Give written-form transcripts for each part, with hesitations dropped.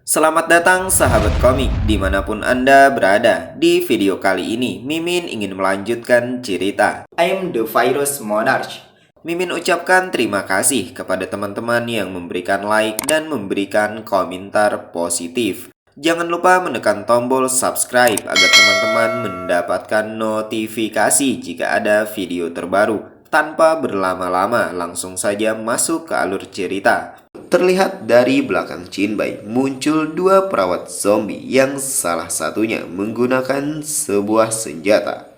Selamat datang sahabat komik dimanapun Anda berada. Di video kali ini, Mimin ingin melanjutkan cerita I'm the Virus Monarch. Mimin ucapkan terima kasih kepada teman-teman yang memberikan like dan memberikan komentar positif. Jangan lupa menekan tombol subscribe agar teman-teman mendapatkan notifikasi jika ada video terbaru. Tanpa berlama-lama, langsung saja masuk ke alur cerita. Terlihat dari belakang Jinbei muncul dua perawat zombie yang salah satunya menggunakan sebuah senjata.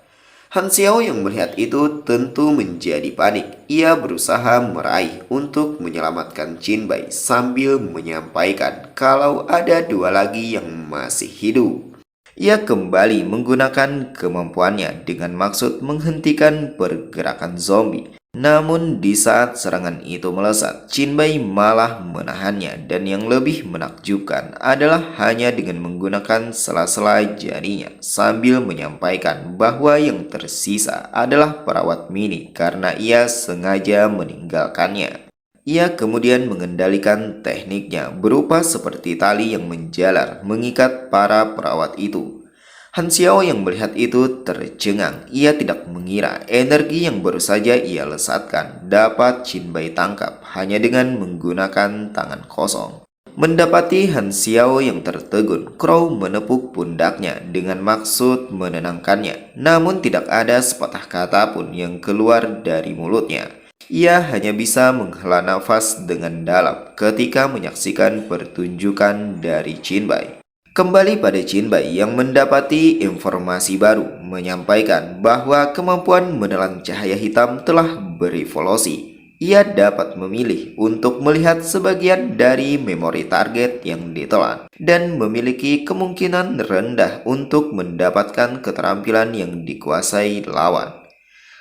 Han Xiao yang melihat itu tentu menjadi panik. Ia berusaha meraih untuk menyelamatkan Jinbei sambil menyampaikan kalau ada dua lagi yang masih hidup. Ia kembali menggunakan kemampuannya dengan maksud menghentikan pergerakan zombie. Namun di saat serangan itu melesat, Jinbei malah menahannya, dan yang lebih menakjubkan adalah hanya dengan menggunakan sela-sela jarinya sambil menyampaikan bahwa yang tersisa adalah perawat mini karena ia sengaja meninggalkannya. Ia kemudian mengendalikan tekniknya berupa seperti tali yang menjalar mengikat para perawat itu. Han Xiao yang melihat itu tercengang. Ia tidak mengira energi yang baru saja ia lesatkan dapat Jinbei tangkap hanya dengan menggunakan tangan kosong. Mendapati Han Xiao yang tertegun, Crow menepuk pundaknya dengan maksud menenangkannya. Namun tidak ada sepatah kata pun yang keluar dari mulutnya. Ia hanya bisa menghela nafas dengan dalam ketika menyaksikan pertunjukan dari Jinbei. Kembali pada Jinbei yang mendapati informasi baru menyampaikan bahwa kemampuan menelan cahaya hitam telah berevolusi. Ia dapat memilih untuk melihat sebagian dari memori target yang ditelan dan memiliki kemungkinan rendah untuk mendapatkan keterampilan yang dikuasai lawan.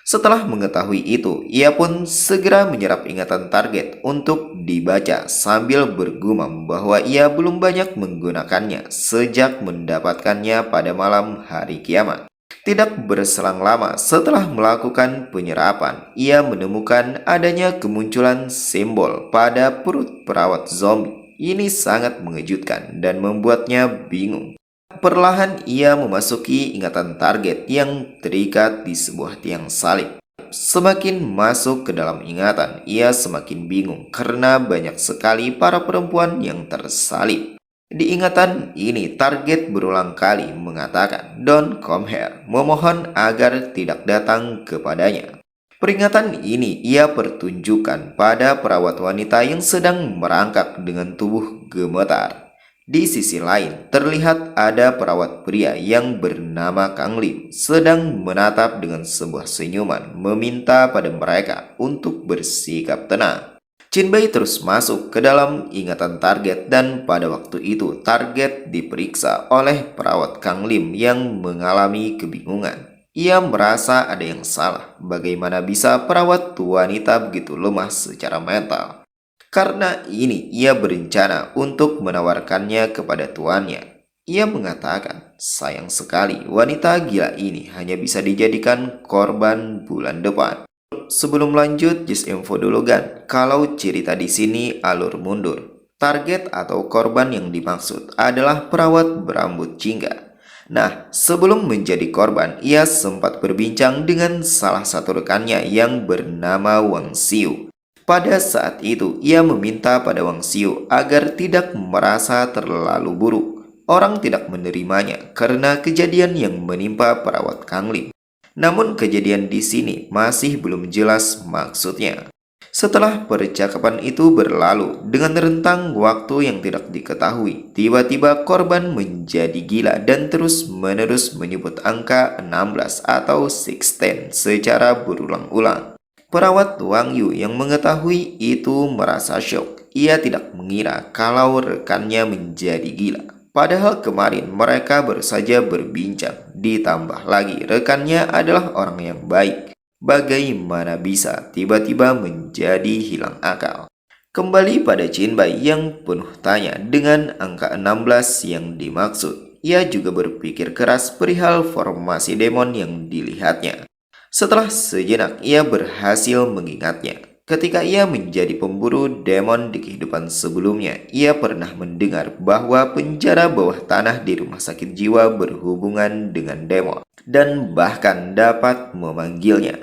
Setelah mengetahui itu, ia pun segera menyerap ingatan target untuk dibaca sambil bergumam bahwa ia belum banyak menggunakannya sejak mendapatkannya pada malam hari kiamat. Tidak berselang lama setelah melakukan penyerapan, ia menemukan adanya kemunculan simbol pada perut perawat zombie. Ini sangat mengejutkan dan membuatnya bingung. Perlahan ia memasuki ingatan target yang terikat di sebuah tiang salib. Semakin masuk ke dalam ingatan, ia semakin bingung karena banyak sekali para perempuan yang tersalib. Di ingatan ini, target berulang kali mengatakan, "Don't come here," memohon agar tidak datang kepadanya. Peringatan ini ia pertunjukkan pada perawat wanita yang sedang merangkak dengan tubuh gemetar. Di sisi lain, terlihat ada perawat pria yang bernama Kang Lim sedang menatap dengan sebuah senyuman meminta pada mereka untuk bersikap tenang. Jinbei terus masuk ke dalam ingatan target dan pada waktu itu target diperiksa oleh perawat Kang Lim yang mengalami kebingungan. Ia merasa ada yang salah. Bagaimana bisa perawat wanita begitu lemah secara mental? Karena ini, ia berencana untuk menawarkannya kepada tuannya. Ia mengatakan, sayang sekali wanita gila ini hanya bisa dijadikan korban bulan depan. Sebelum lanjut, just info dulu gan, kalau cerita di sini alur mundur. Target atau korban yang dimaksud adalah perawat berambut jingga. Nah, sebelum menjadi korban, ia sempat berbincang dengan salah satu rekannya yang bernama Wang Xiu. Pada saat itu, ia meminta pada Wang Xiu agar tidak merasa terlalu buruk. Orang tidak menerimanya karena kejadian yang menimpa perawat Kang Lim. Namun kejadian di sini masih belum jelas maksudnya. Setelah percakapan itu berlalu dengan rentang waktu yang tidak diketahui, tiba-tiba korban menjadi gila dan terus-menerus menyebut angka 16 atau 16 secara berulang-ulang. Perawat Wang Yu yang mengetahui itu merasa syok. Ia tidak mengira kalau rekannya menjadi gila. Padahal kemarin mereka baru saja berbincang. Ditambah lagi rekannya adalah orang yang baik. Bagaimana bisa tiba-tiba menjadi hilang akal? Kembali pada Jinbei yang penuh tanya dengan angka 16 yang dimaksud. Ia juga berpikir keras perihal formasi demon yang dilihatnya. Setelah sejenak ia berhasil mengingatnya. Ketika ia menjadi pemburu demon di kehidupan sebelumnya, ia pernah mendengar bahwa penjara bawah tanah di rumah sakit jiwa berhubungan dengan demon dan bahkan dapat memanggilnya.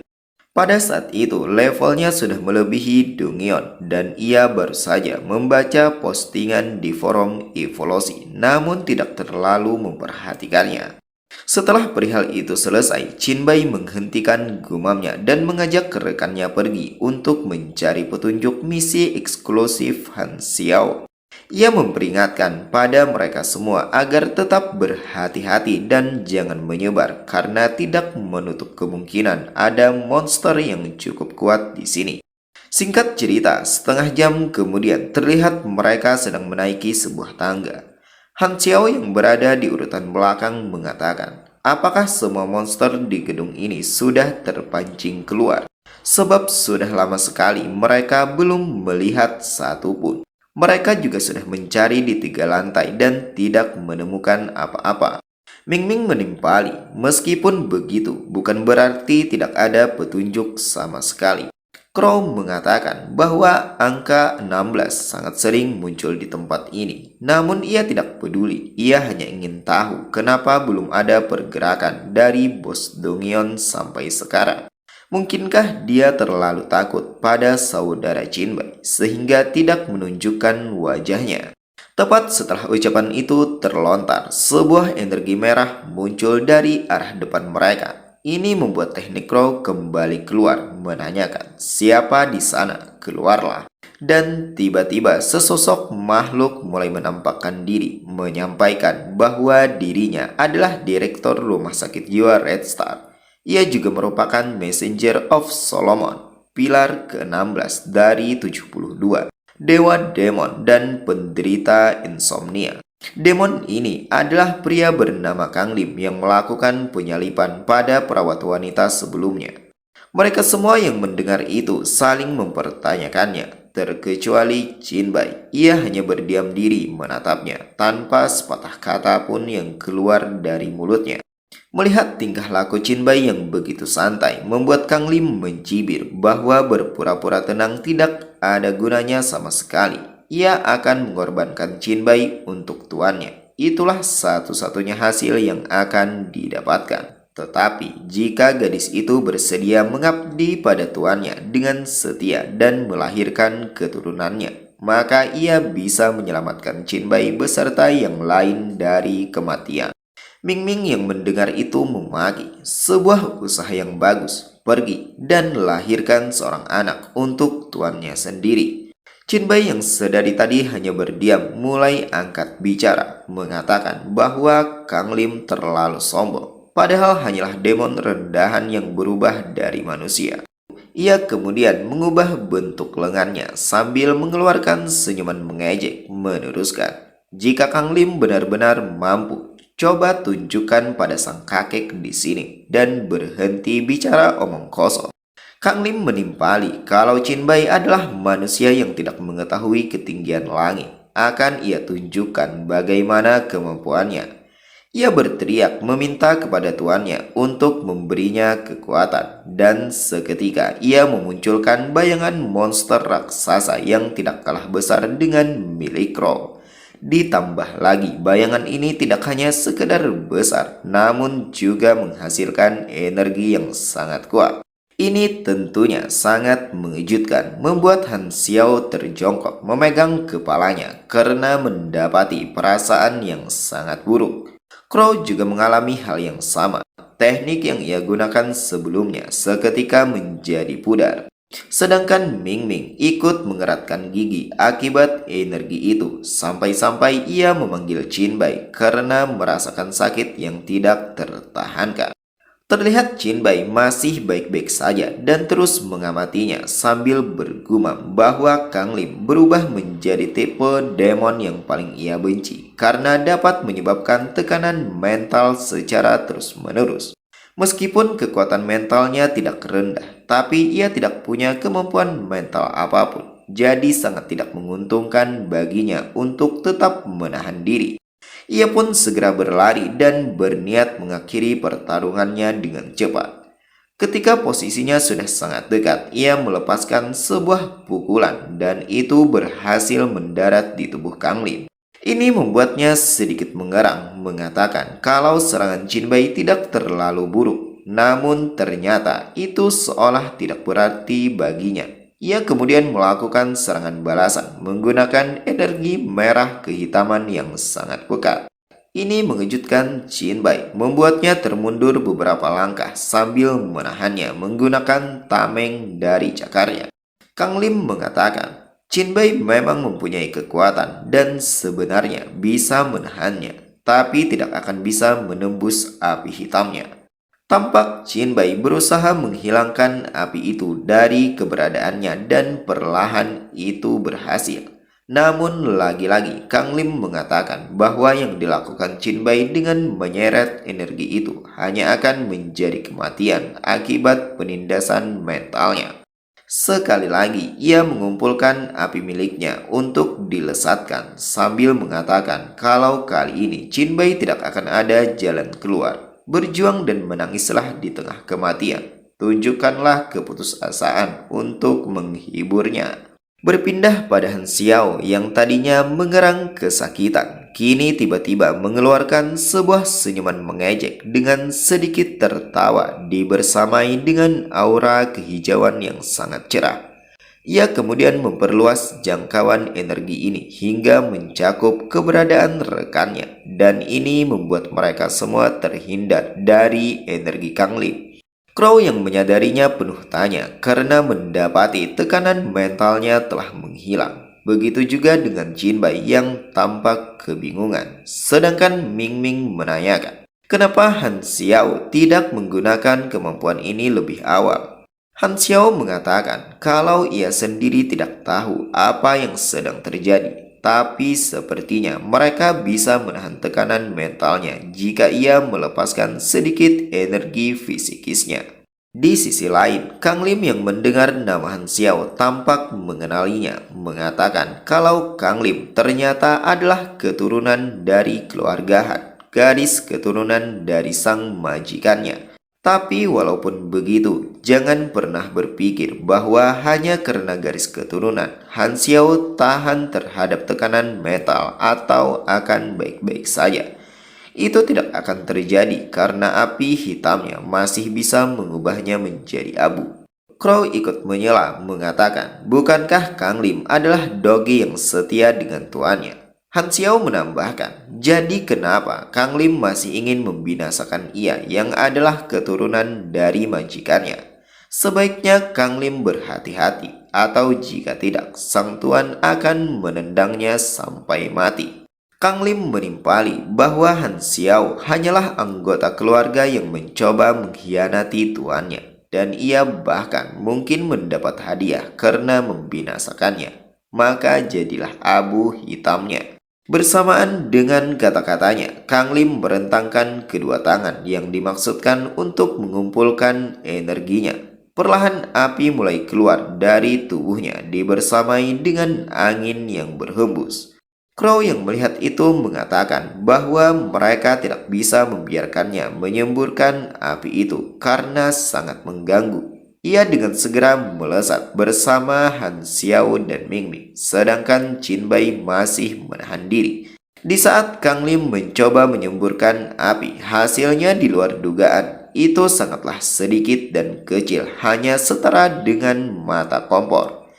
Pada saat itu, levelnya sudah melebihi Dongeon dan ia baru saja membaca postingan di forum evolusi, namun tidak terlalu memperhatikannya. Setelah perihal itu selesai, Chinbai menghentikan gumamnya dan mengajak rekannya pergi untuk mencari petunjuk misi eksklusif Han Xiao. Ia memperingatkan pada mereka semua agar tetap berhati-hati dan jangan menyebar karena tidak menutup kemungkinan ada monster yang cukup kuat di sini. Singkat cerita, setengah jam kemudian terlihat mereka sedang menaiki sebuah tangga. Han Xiao yang berada di urutan belakang mengatakan, apakah semua monster di gedung ini sudah terpancing keluar? Sebab sudah lama sekali mereka belum melihat satupun. Mereka juga sudah mencari di 3 lantai dan tidak menemukan apa-apa. Ming Ming menimpali, meskipun begitu bukan berarti tidak ada petunjuk sama sekali. Crow mengatakan bahwa angka 16 sangat sering muncul di tempat ini. Namun ia tidak peduli, ia hanya ingin tahu kenapa belum ada pergerakan dari bos Dongeon sampai sekarang. Mungkinkah dia terlalu takut pada saudara Chinbai sehingga tidak menunjukkan wajahnya? Tepat setelah ucapan itu terlontar, sebuah energi merah muncul dari arah depan mereka. Ini membuat teknik Crow kembali keluar menanyakan, siapa di sana? Keluarlah. Dan tiba-tiba sesosok makhluk mulai menampakkan diri, menyampaikan bahwa dirinya adalah direktur rumah sakit jiwa Red Star. Ia juga merupakan Messenger of Solomon, pilar ke-16 dari 72, dewa demon dan penderita insomnia. Demon ini adalah pria bernama Kang Lim yang melakukan penyalipan pada perawat wanita sebelumnya. Mereka semua yang mendengar itu saling mempertanyakannya, terkecuali Chinbai. Ia hanya berdiam diri menatapnya, tanpa sepatah kata pun yang keluar dari mulutnya. Melihat tingkah laku Chinbai yang begitu santai, membuat Kang Lim mencibir bahwa berpura-pura tenang tidak ada gunanya sama sekali. Ia akan mengorbankan Chinbai untuk tuannya. Itulah satu-satunya hasil yang akan didapatkan. Tetapi jika gadis itu bersedia mengabdi pada tuannya dengan setia dan melahirkan keturunannya, maka ia bisa menyelamatkan Chinbai beserta yang lain dari kematian. Ming Ming yang mendengar itu memaki, sebuah usaha yang bagus, pergi dan lahirkan seorang anak untuk tuannya sendiri. Chinbai yang sedari tadi hanya berdiam mulai angkat bicara, mengatakan bahwa Kang Lim terlalu sombong, padahal hanyalah demon rendahan yang berubah dari manusia. Ia kemudian mengubah bentuk lengannya sambil mengeluarkan senyuman mengejek, meneruskan, jika Kang Lim benar-benar mampu, coba tunjukkan pada sang kakek di sini dan berhenti bicara omong kosong. Kang Lim menimpali kalau Chinbai adalah manusia yang tidak mengetahui ketinggian langit. Akan ia tunjukkan bagaimana kemampuannya. Ia berteriak meminta kepada tuannya untuk memberinya kekuatan. Dan seketika ia memunculkan bayangan monster raksasa yang tidak kalah besar dengan milik Crow. Ditambah lagi, bayangan ini tidak hanya sekedar besar, namun juga menghasilkan energi yang sangat kuat. Ini tentunya sangat mengejutkan, membuat Han Xiao terjongkok memegang kepalanya karena mendapati perasaan yang sangat buruk. Crow juga mengalami hal yang sama. Teknik yang ia gunakan sebelumnya seketika menjadi pudar. Sedangkan Ming Ming ikut mengeratkan gigi akibat energi itu, sampai-sampai ia memanggil Chinbai karena merasakan sakit yang tidak tertahankan. Terlihat Chinbai masih baik-baik saja dan terus mengamatinya sambil bergumam bahwa Kang Lim berubah menjadi tipe demon yang paling ia benci karena dapat menyebabkan tekanan mental secara terus-menerus. Meskipun kekuatan mentalnya tidak rendah, tapi ia tidak punya kemampuan mental apapun. Jadi sangat tidak menguntungkan baginya untuk tetap menahan diri. Ia pun segera berlari dan berniat mengakhiri pertarungannya dengan cepat. Ketika posisinya sudah sangat dekat, ia melepaskan sebuah pukulan dan itu berhasil mendarat di tubuh Kang Lim. Ini membuatnya sedikit mengerang, mengatakan kalau serangan Jinbei tidak terlalu buruk. Namun ternyata itu seolah tidak berarti baginya. Ia kemudian melakukan serangan balasan menggunakan energi merah kehitaman yang sangat pekat. Ini mengejutkan Jinbei, membuatnya termundur beberapa langkah sambil menahannya menggunakan tameng dari cakarnya. Kang Lim mengatakan, Jinbei memang mempunyai kekuatan dan sebenarnya bisa menahannya, tapi tidak akan bisa menembus api hitamnya. Tampak Jinbei berusaha menghilangkan api itu dari keberadaannya dan perlahan itu berhasil. Namun lagi-lagi Kang Lim mengatakan bahwa yang dilakukan Jinbei dengan menyeret energi itu hanya akan menjadi kematian akibat penindasan mentalnya. Sekali lagi ia mengumpulkan api miliknya untuk dilesatkan sambil mengatakan kalau kali ini Jinbei tidak akan ada jalan keluar. Berjuang dan menangislah di tengah kematian. Tunjukkanlah keputusasaan untuk menghiburnya. Berpindah pada Han Xiao yang tadinya mengerang kesakitan, kini tiba-tiba mengeluarkan sebuah senyuman mengejek dengan sedikit tertawa dibersamai dengan aura kehijauan yang sangat cerah. Ia kemudian memperluas jangkauan energi ini hingga mencakup keberadaan rekannya, dan ini membuat mereka semua terhindar dari energi Kang Lim. Crow yang menyadarinya penuh tanya karena mendapati tekanan mentalnya telah menghilang. Begitu juga dengan Jinbei yang tampak kebingungan. Sedangkan Ming Ming menanyakan, kenapa Han Xiao tidak menggunakan kemampuan ini lebih awal? Han Xiao mengatakan kalau ia sendiri tidak tahu apa yang sedang terjadi, tapi sepertinya mereka bisa menahan tekanan mentalnya jika ia melepaskan sedikit energi fisikisnya. Di sisi lain, Kang Lim yang mendengar nama Han Xiao tampak mengenalinya, mengatakan kalau Kang Lim ternyata adalah keturunan dari keluarga Han, garis keturunan dari sang majikannya. Tapi walaupun begitu, jangan pernah berpikir bahwa hanya karena garis keturunan, Han Xiao tahan terhadap tekanan metal atau akan baik-baik saja. Itu tidak akan terjadi karena api hitamnya masih bisa mengubahnya menjadi abu. Crow ikut menyela, mengatakan, bukankah Kang Lim adalah doge yang setia dengan tuannya? Han Xiao menambahkan, jadi kenapa Kang Lim masih ingin membinasakan ia yang adalah keturunan dari majikannya? Sebaiknya Kang Lim berhati-hati, atau jika tidak, sang tuan akan menendangnya sampai mati. Kang Lim menimpali bahwa Han Xiao hanyalah anggota keluarga yang mencoba mengkhianati tuannya, dan ia bahkan mungkin mendapat hadiah karena membinasakannya. Maka jadilah abu hitamnya. Bersamaan dengan kata-katanya, Kang Lim merentangkan kedua tangan yang dimaksudkan untuk mengumpulkan energinya. Perlahan api mulai keluar dari tubuhnya dibersamai dengan angin yang berhembus. Crow yang melihat itu mengatakan bahwa mereka tidak bisa membiarkannya menyemburkan api itu karena sangat mengganggu. Ia dengan segera melesat bersama Han Xiao dan Ming Ming, sedangkan Jinbei masih menahan diri. Di saat Kang Lim mencoba menyemburkan api, hasilnya di luar dugaan. Itu sangatlah sedikit dan kecil, hanya setara dengan mata kompor.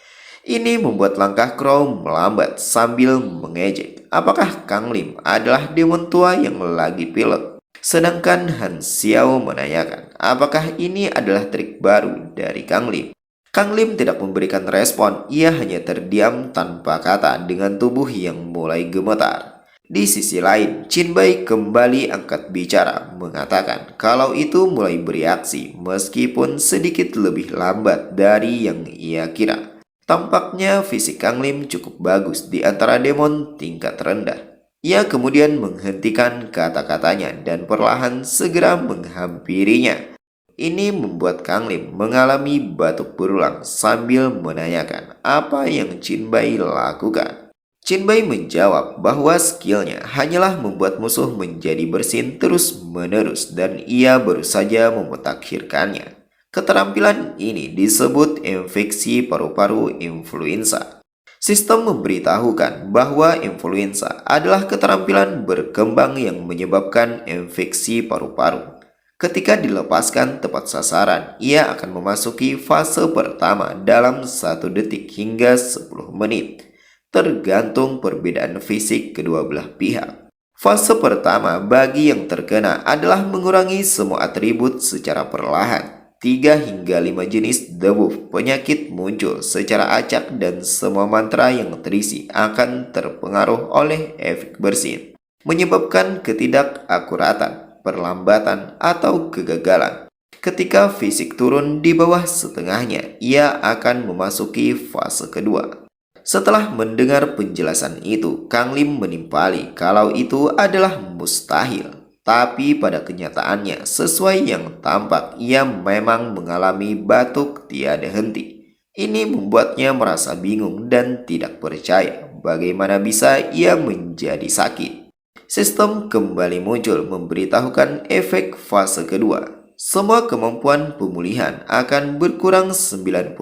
Ini membuat langkah Crow melambat sambil mengejek. Apakah Kang Lim adalah demon tua yang lagi pilek? Sedangkan Han Xiao menanyakan, apakah ini adalah trik baru dari Kang Lim? Kang Lim tidak memberikan respon, ia hanya terdiam tanpa kata dengan tubuh yang mulai gemetar. Di sisi lain, Jinbei kembali angkat bicara, mengatakan kalau itu mulai bereaksi meskipun sedikit lebih lambat dari yang ia kira. Tampaknya fisik Kang Lim cukup bagus di antara demon tingkat rendah. Ia kemudian menghentikan kata-katanya dan perlahan segera menghampirinya. Ini membuat Kang Lim mengalami batuk berulang sambil menanyakan apa yang Jinbei lakukan. Jinbei menjawab bahwa skillnya hanyalah membuat musuh menjadi bersin terus-menerus dan ia baru saja memutakhirkannya. Keterampilan ini disebut infeksi paru-paru influenza. Sistem memberitahukan bahwa influenza adalah keterampilan berkembang yang menyebabkan infeksi paru-paru. Ketika dilepaskan tepat sasaran, ia akan memasuki fase pertama dalam 1 detik hingga 10 menit, tergantung perbedaan fisik kedua belah pihak. Fase pertama bagi yang terkena adalah mengurangi semua atribut secara perlahan. 3 hingga 5 jenis debuff penyakit muncul secara acak dan semua mantra yang terisi akan terpengaruh oleh efek bersin, menyebabkan ketidakakuratan, perlambatan, atau kegagalan. Ketika fisik turun di bawah setengahnya, ia akan memasuki fase kedua. Setelah mendengar penjelasan itu, Kang Lim menimpali kalau itu adalah mustahil. Tapi pada kenyataannya, sesuai yang tampak, ia memang mengalami batuk tiada henti. Ini membuatnya merasa bingung dan tidak percaya bagaimana bisa ia menjadi sakit. Sistem kembali muncul memberitahukan efek fase kedua. Semua kemampuan pemulihan akan berkurang 90%,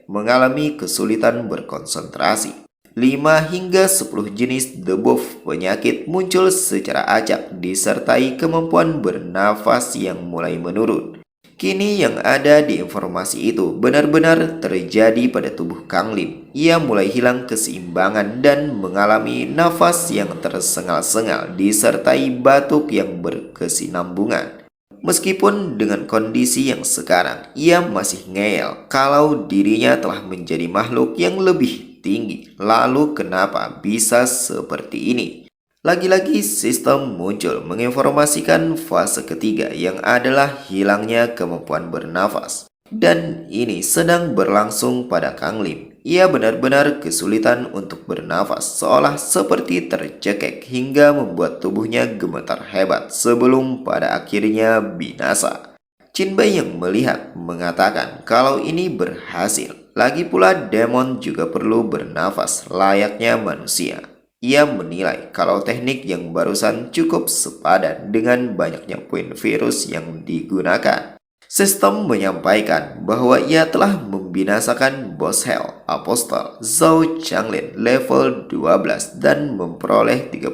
mengalami kesulitan berkonsentrasi. 5 hingga 10 jenis debuff penyakit muncul secara acak disertai kemampuan bernafas yang mulai menurun. Kini yang ada di informasi itu benar-benar terjadi pada tubuh Kang Lim. Ia mulai hilang keseimbangan dan mengalami nafas yang tersengal-sengal disertai batuk yang berkesinambungan. Meskipun dengan kondisi yang sekarang, ia masih ngeyel kalau dirinya telah menjadi makhluk yang lebih tinggi. Lalu kenapa bisa seperti ini? Lagi-lagi sistem muncul menginformasikan fase ketiga yang adalah hilangnya kemampuan bernafas. Dan ini sedang berlangsung pada Kang Lim. Ia benar-benar kesulitan untuk bernafas, seolah seperti tercekek hingga membuat tubuhnya gemetar hebat sebelum pada akhirnya binasa. Chin Bai yang melihat mengatakan kalau ini berhasil. Lagi pula demon juga perlu bernafas layaknya manusia. Ia menilai kalau teknik yang barusan cukup sepadan dengan banyaknya poin virus yang digunakan. Sistem menyampaikan bahwa ia telah membinasakan Boss Hell Apostle Zhao Changlin level 12 dan memperoleh 30.000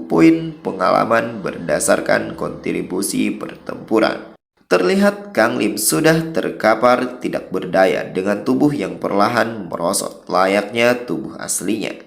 poin pengalaman berdasarkan kontribusi pertempuran. Terlihat Kang Lim sudah terkapar tidak berdaya dengan tubuh yang perlahan merosot layaknya tubuh aslinya.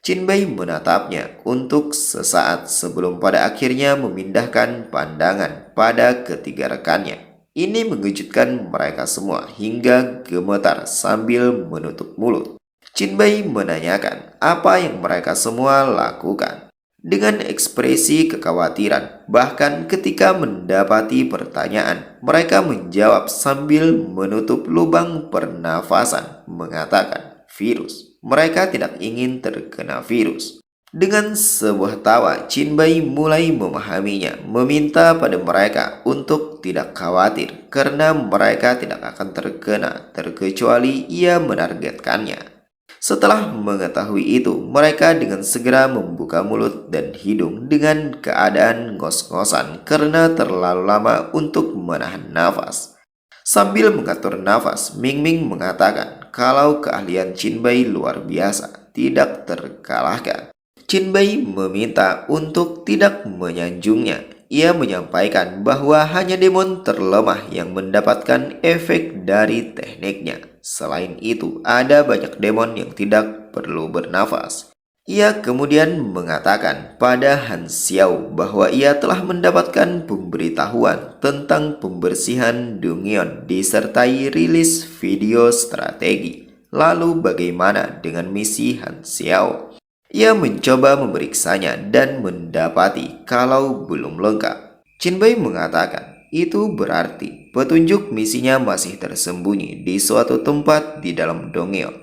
Chin Bai menatapnya untuk sesaat sebelum pada akhirnya memindahkan pandangan pada ketiga rekannya. Ini mengejutkan mereka semua hingga gemetar sambil menutup mulut. Chin Bai menanyakan apa yang mereka semua lakukan. Dengan ekspresi kekhawatiran, bahkan ketika mendapati pertanyaan, mereka menjawab sambil menutup lubang pernafasan, mengatakan, virus. Mereka tidak ingin terkena virus. Dengan sebuah tawa, Chin Bai mulai memahaminya, meminta pada mereka untuk tidak khawatir karena mereka tidak akan terkena terkecuali ia menargetkannya. Setelah mengetahui itu, mereka dengan segera membuka mulut dan hidung dengan keadaan ngos-ngosan karena terlalu lama untuk menahan nafas. Sambil mengatur nafas, Ming Ming mengatakan kalau keahlian Chin Bai luar biasa, tidak terkalahkan. Chin Bai meminta untuk tidak menyanjungnya. Ia menyampaikan bahwa hanya demon terlemah yang mendapatkan efek dari tekniknya. Selain itu, ada banyak demon yang tidak perlu bernafas. Ia kemudian mengatakan pada Han Xiao bahwa ia telah mendapatkan pemberitahuan tentang pembersihan Dongyeon disertai rilis video strategi. Lalu bagaimana dengan misi Han Xiao? Ia mencoba memeriksanya dan mendapati kalau belum lengkap. Chin Bai mengatakan itu berarti petunjuk misinya masih tersembunyi di suatu tempat di dalam Dongyeon.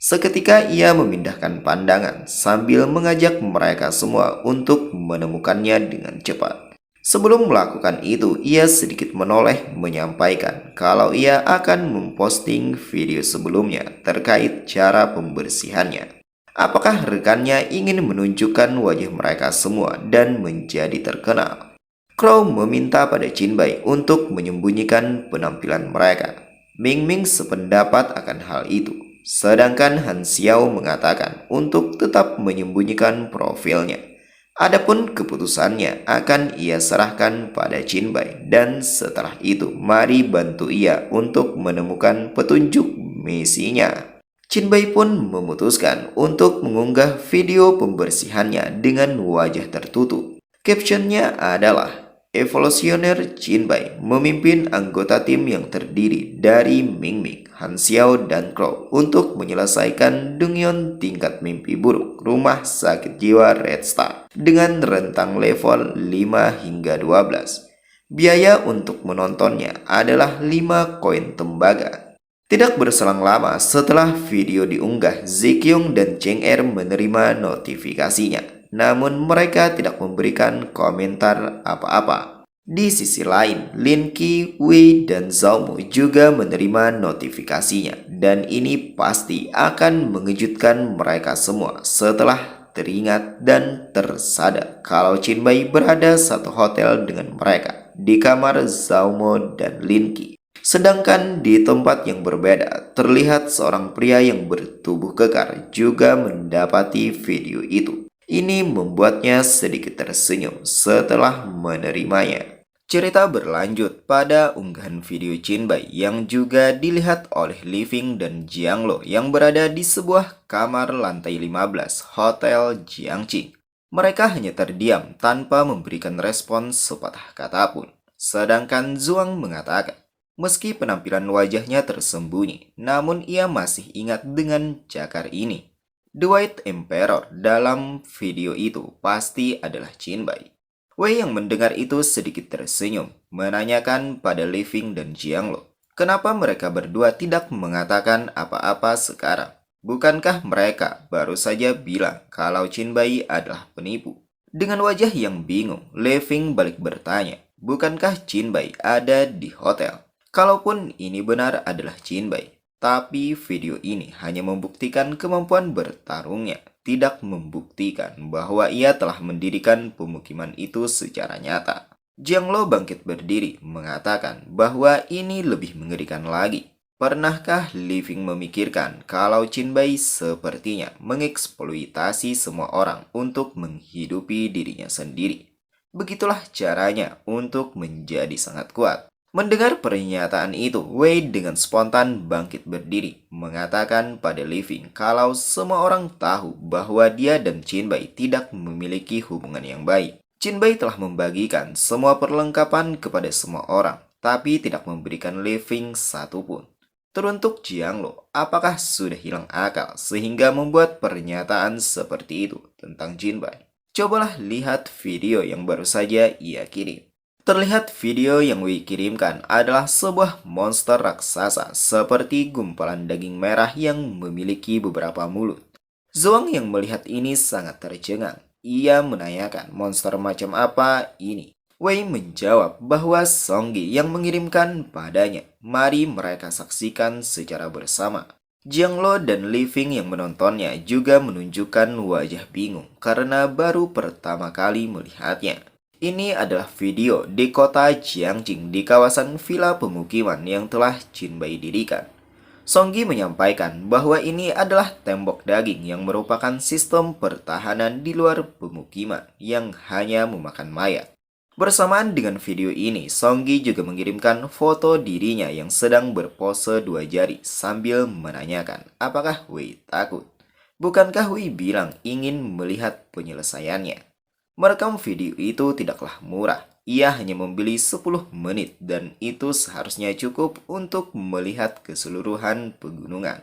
Seketika ia memindahkan pandangan sambil mengajak mereka semua untuk menemukannya dengan cepat. Sebelum melakukan itu, ia sedikit menoleh menyampaikan kalau ia akan memposting video sebelumnya terkait cara pembersihannya. Apakah rekannya ingin menunjukkan wajah mereka semua dan menjadi terkenal? Crow meminta pada Jinbai untuk menyembunyikan penampilan mereka. Ming Ming sependapat akan hal itu. Sedangkan Han Xiao mengatakan untuk tetap menyembunyikan profilnya. Adapun keputusannya akan ia serahkan pada Jinbai dan setelah itu mari bantu ia untuk menemukan petunjuk misinya. Jinbai pun memutuskan untuk mengunggah video pembersihannya dengan wajah tertutup. Captionnya adalah Evolusioner Jinbai memimpin anggota tim yang terdiri dari Ming Ming, Han Xiao, dan Crow untuk menyelesaikan Dongyeon tingkat mimpi buruk rumah sakit jiwa Red Star dengan rentang level 5 hingga 12. Biaya untuk menontonnya adalah 5 koin tembaga. Tidak berselang lama setelah video diunggah, Zikyung dan Cheng Er menerima notifikasinya. Namun mereka tidak memberikan komentar apa-apa. Di sisi lain, Lin Qi, Wei, dan Zhao Mo juga menerima notifikasinya. Dan ini pasti akan mengejutkan mereka semua setelah teringat dan tersadar kalau Jinbai berada satu hotel dengan mereka di kamar Zhao Mo dan Lin Qi. Sedangkan di tempat yang berbeda, terlihat seorang pria yang bertubuh kekar juga mendapati video itu. Ini membuatnya sedikit tersenyum setelah menerimanya. Cerita berlanjut pada unggahan video Jinbai yang juga dilihat oleh Living dan Jianglo yang berada di sebuah kamar lantai 15 Hotel Jiangqing. Mereka hanya terdiam tanpa memberikan respon sepatah kata pun. Sedangkan Zhuang mengatakan, meski penampilan wajahnya tersembunyi, namun ia masih ingat dengan cakar ini. The White Emperor dalam video itu pasti adalah Jinbai. Wei yang mendengar itu sedikit tersenyum, menanyakan pada Living dan Jianglo, kenapa mereka berdua tidak mengatakan apa-apa sekarang? Bukankah mereka baru saja bilang kalau Jinbai adalah penipu? Dengan wajah yang bingung, Living balik bertanya, bukankah Jinbai ada di hotel? Kalaupun ini benar adalah Jinbai, tapi video ini hanya membuktikan kemampuan bertarungnya, tidak membuktikan bahwa ia telah mendirikan pemukiman itu secara nyata. Jianglo bangkit berdiri, mengatakan bahwa ini lebih mengerikan lagi. Pernahkah Living memikirkan kalau Jinbai sepertinya mengeksploitasi semua orang untuk menghidupi dirinya sendiri? Begitulah caranya untuk menjadi sangat kuat. Mendengar pernyataan itu, Wei dengan spontan bangkit berdiri, mengatakan pada Living kalau semua orang tahu bahwa dia dan Jinbai tidak memiliki hubungan yang baik. Jinbai telah membagikan semua perlengkapan kepada semua orang, tapi tidak memberikan Living satupun. Teruntuk Jianglo, apakah sudah hilang akal sehingga membuat pernyataan seperti itu tentang Jinbai? Cobalah lihat video yang baru saja ia kirim. Terlihat video yang Wei kirimkan adalah sebuah monster raksasa seperti gumpalan daging merah yang memiliki beberapa mulut. Zhuang yang melihat ini sangat tercengang. Ia menanyakan monster macam apa ini. Wei menjawab bahwa Songgi yang mengirimkan padanya. Mari mereka saksikan secara bersama. Jianglo dan Living yang menontonnya juga menunjukkan wajah bingung karena baru pertama kali melihatnya. Ini adalah video di kota Jiangqing di kawasan villa pemukiman yang telah Jinbai dirikan. Songgi menyampaikan bahwa ini adalah tembok daging yang merupakan sistem pertahanan di luar pemukiman yang hanya memakan mayat. Bersamaan dengan video ini, Songgi juga mengirimkan foto dirinya yang sedang berpose dua jari sambil menanyakan apakah Wei takut. Bukankah Wei bilang ingin melihat penyelesaiannya? Merekam video itu tidaklah murah. Ia hanya membeli 10 menit dan itu seharusnya cukup untuk melihat keseluruhan pegunungan.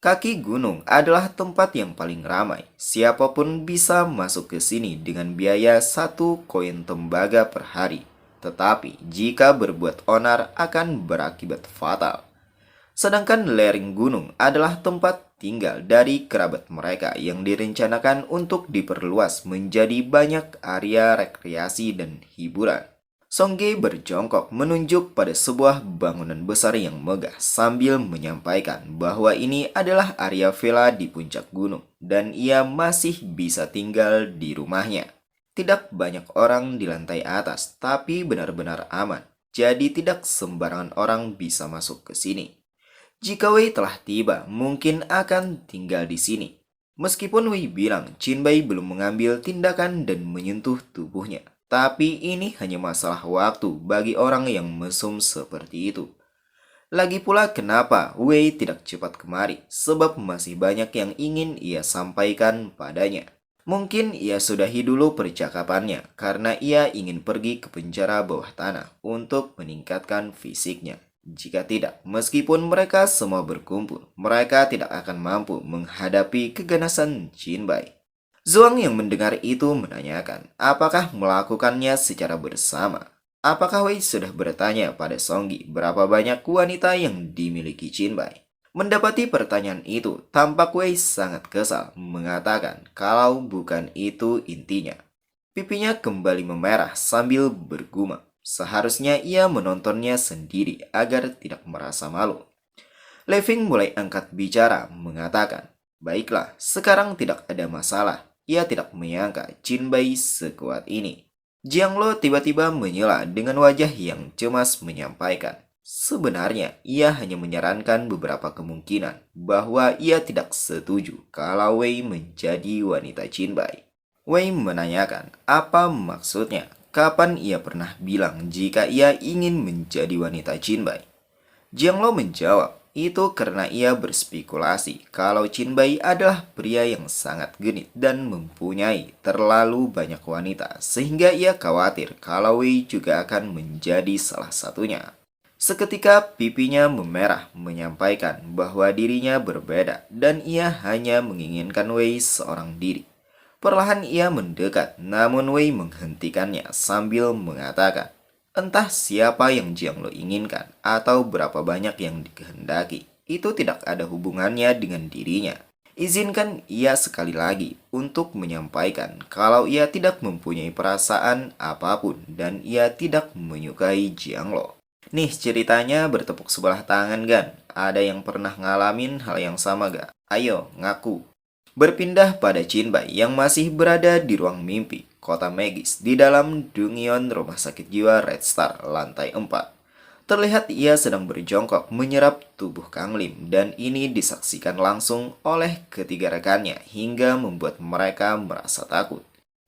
Kaki gunung adalah tempat yang paling ramai. Siapapun bisa masuk ke sini dengan biaya 1 koin tembaga per hari. Tetapi jika berbuat onar akan berakibat fatal. Sedangkan lereng gunung adalah tempat tinggal dari kerabat mereka yang direncanakan untuk diperluas menjadi banyak area rekreasi dan hiburan. Songge berjongkok menunjuk pada sebuah bangunan besar yang megah sambil menyampaikan bahwa ini adalah area villa di puncak gunung dan ia masih bisa tinggal di rumahnya. Tidak banyak orang di lantai atas, tapi benar-benar aman. Jadi tidak sembarangan orang bisa masuk ke sini. Jika Wei telah tiba, mungkin akan tinggal di sini. Meskipun Wei bilang Jinbai belum mengambil tindakan dan menyentuh tubuhnya. Tapi ini hanya masalah waktu bagi orang yang mesum seperti itu. Lagi pula kenapa Wei tidak cepat kemari, sebab masih banyak yang ingin ia sampaikan padanya. Mungkin ia sudahi dulu percakapannya karena ia ingin pergi ke penjara bawah tanah untuk meningkatkan fisiknya. Jika tidak, meskipun mereka semua berkumpul, mereka tidak akan mampu menghadapi keganasan Jinbai. Zhuang yang mendengar itu menanyakan, apakah melakukannya secara bersama? Apakah Wei sudah bertanya pada Songgi berapa banyak wanita yang dimiliki Jinbai? Mendapati pertanyaan itu, tampak Wei sangat kesal, mengatakan kalau bukan itu intinya. Pipinya kembali memerah sambil bergumam. Seharusnya ia menontonnya sendiri agar tidak merasa malu. Leving mulai angkat bicara, mengatakan, baiklah, sekarang tidak ada masalah. Ia tidak menyangka Jinbai sekuat ini. Jianglo tiba-tiba menyela dengan wajah yang cemas menyampaikan. Sebenarnya, ia hanya menyarankan beberapa kemungkinan bahwa ia tidak setuju kalau Wei menjadi wanita Jinbai. Wei menanyakan, apa maksudnya? Kapan ia pernah bilang jika ia ingin menjadi wanita Jinbai? Jianglo menjawab, itu karena ia berspekulasi kalau Jinbai adalah pria yang sangat genit dan mempunyai terlalu banyak wanita, sehingga ia khawatir kalau Wei juga akan menjadi salah satunya. Seketika pipinya memerah menyampaikan bahwa dirinya berbeda dan ia hanya menginginkan Wei seorang diri. Perlahan ia mendekat, namun Wei menghentikannya sambil mengatakan, entah siapa yang Jianglo inginkan atau berapa banyak yang dikehendaki, itu tidak ada hubungannya dengan dirinya. Izinkan ia sekali lagi untuk menyampaikan kalau ia tidak mempunyai perasaan apapun dan ia tidak menyukai Jianglo. Nih ceritanya bertepuk sebelah tangan kan? Ada yang pernah ngalamin hal yang sama gak? Ayo, ngaku. Berpindah pada Jinbai yang masih berada di ruang mimpi, kota Magis, di dalam Dungyeon Rumah Sakit Jiwa Red Star, lantai 4. Terlihat ia sedang berjongkok menyerap tubuh Kang Lim dan ini disaksikan langsung oleh ketiga rekannya hingga membuat mereka merasa takut.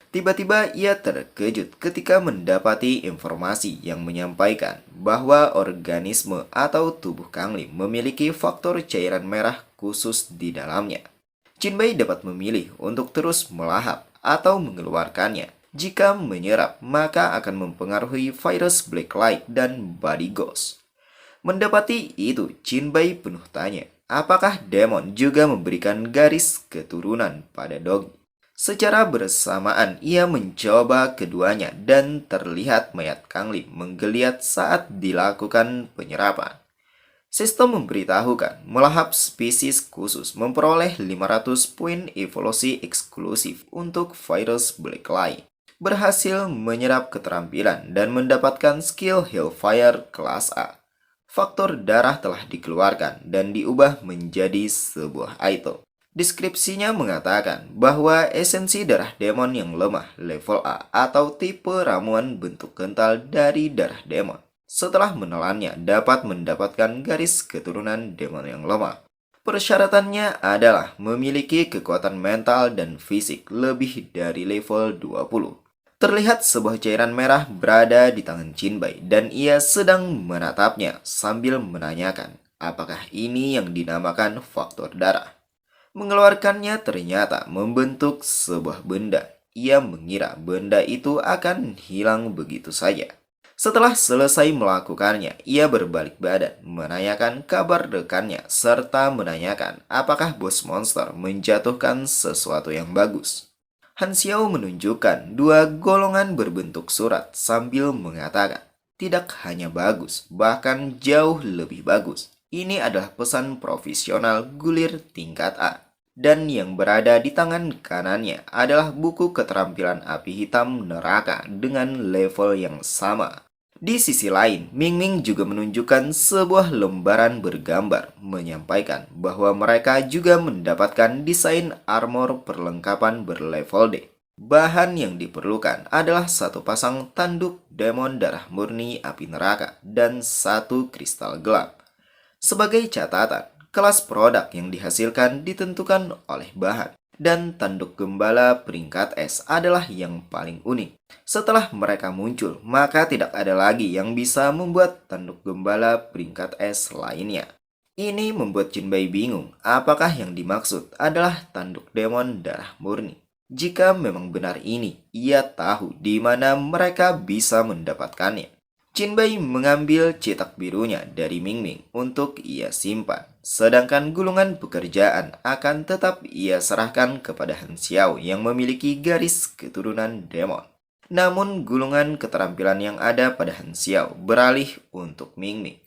Tiba-tiba ia terkejut ketika mendapati informasi yang menyampaikan bahwa organisme atau tubuh Kang Lim memiliki faktor cairan merah khusus di dalamnya. Jinbai dapat memilih untuk terus melahap atau mengeluarkannya. Jika menyerap, maka akan mempengaruhi virus Black Light dan Body Ghost. Mendapati itu, Jinbai penuh tanya, apakah demon juga memberikan garis keturunan pada Doggy? Secara bersamaan, ia mencoba keduanya dan terlihat mayat Kang Lim menggeliat saat dilakukan penyerapan. Sistem memberitahukan melahap spesies khusus memperoleh 500 poin evolusi eksklusif untuk virus Black Light. Berhasil menyerap keterampilan dan mendapatkan skill Hellfire kelas A. Faktor darah telah dikeluarkan dan diubah menjadi sebuah item. Deskripsinya mengatakan bahwa esensi darah demon yang lemah level A atau tipe ramuan bentuk kental dari darah demon. Setelah menelannya dapat mendapatkan garis keturunan demon yang lemah. Persyaratannya adalah memiliki kekuatan mental dan fisik lebih dari level 20. Terlihat sebuah cairan merah berada di tangan Jinbai dan ia sedang menatapnya sambil menanyakan apakah ini yang dinamakan faktor darah. Mengeluarkannya ternyata membentuk sebuah benda. Ia mengira benda itu akan hilang begitu saja. Setelah selesai melakukannya, ia berbalik badan, menanyakan kabar rekannya, serta menanyakan apakah bos monster menjatuhkan sesuatu yang bagus. Han Xiao menunjukkan dua golongan berbentuk surat sambil mengatakan, tidak hanya bagus, bahkan jauh lebih bagus. Ini adalah pesan profesional gulir tingkat A. Dan yang berada di tangan kanannya adalah buku keterampilan api hitam neraka dengan level yang sama. Di sisi lain, Ming Ming juga menunjukkan sebuah lembaran bergambar, menyampaikan bahwa mereka juga mendapatkan desain armor perlengkapan berlevel D. Bahan yang diperlukan adalah satu pasang tanduk demon darah murni api neraka dan satu kristal gelap. Sebagai catatan, kelas produk yang dihasilkan ditentukan oleh bahan, dan tanduk gembala peringkat S adalah yang paling unik. Setelah mereka muncul, maka tidak ada lagi yang bisa membuat tanduk gembala peringkat S lainnya. Ini membuat Jinbei bingung apakah yang dimaksud adalah tanduk demon darah murni. Jika memang benar ini, ia tahu di mana mereka bisa mendapatkannya. Jinbei mengambil cetak birunya dari Ming Ming untuk ia simpan. Sedangkan gulungan pekerjaan akan tetap ia serahkan kepada Han Xiao yang memiliki garis keturunan demon. Namun gulungan keterampilan yang ada pada Han Xiao beralih untuk Ming Ming.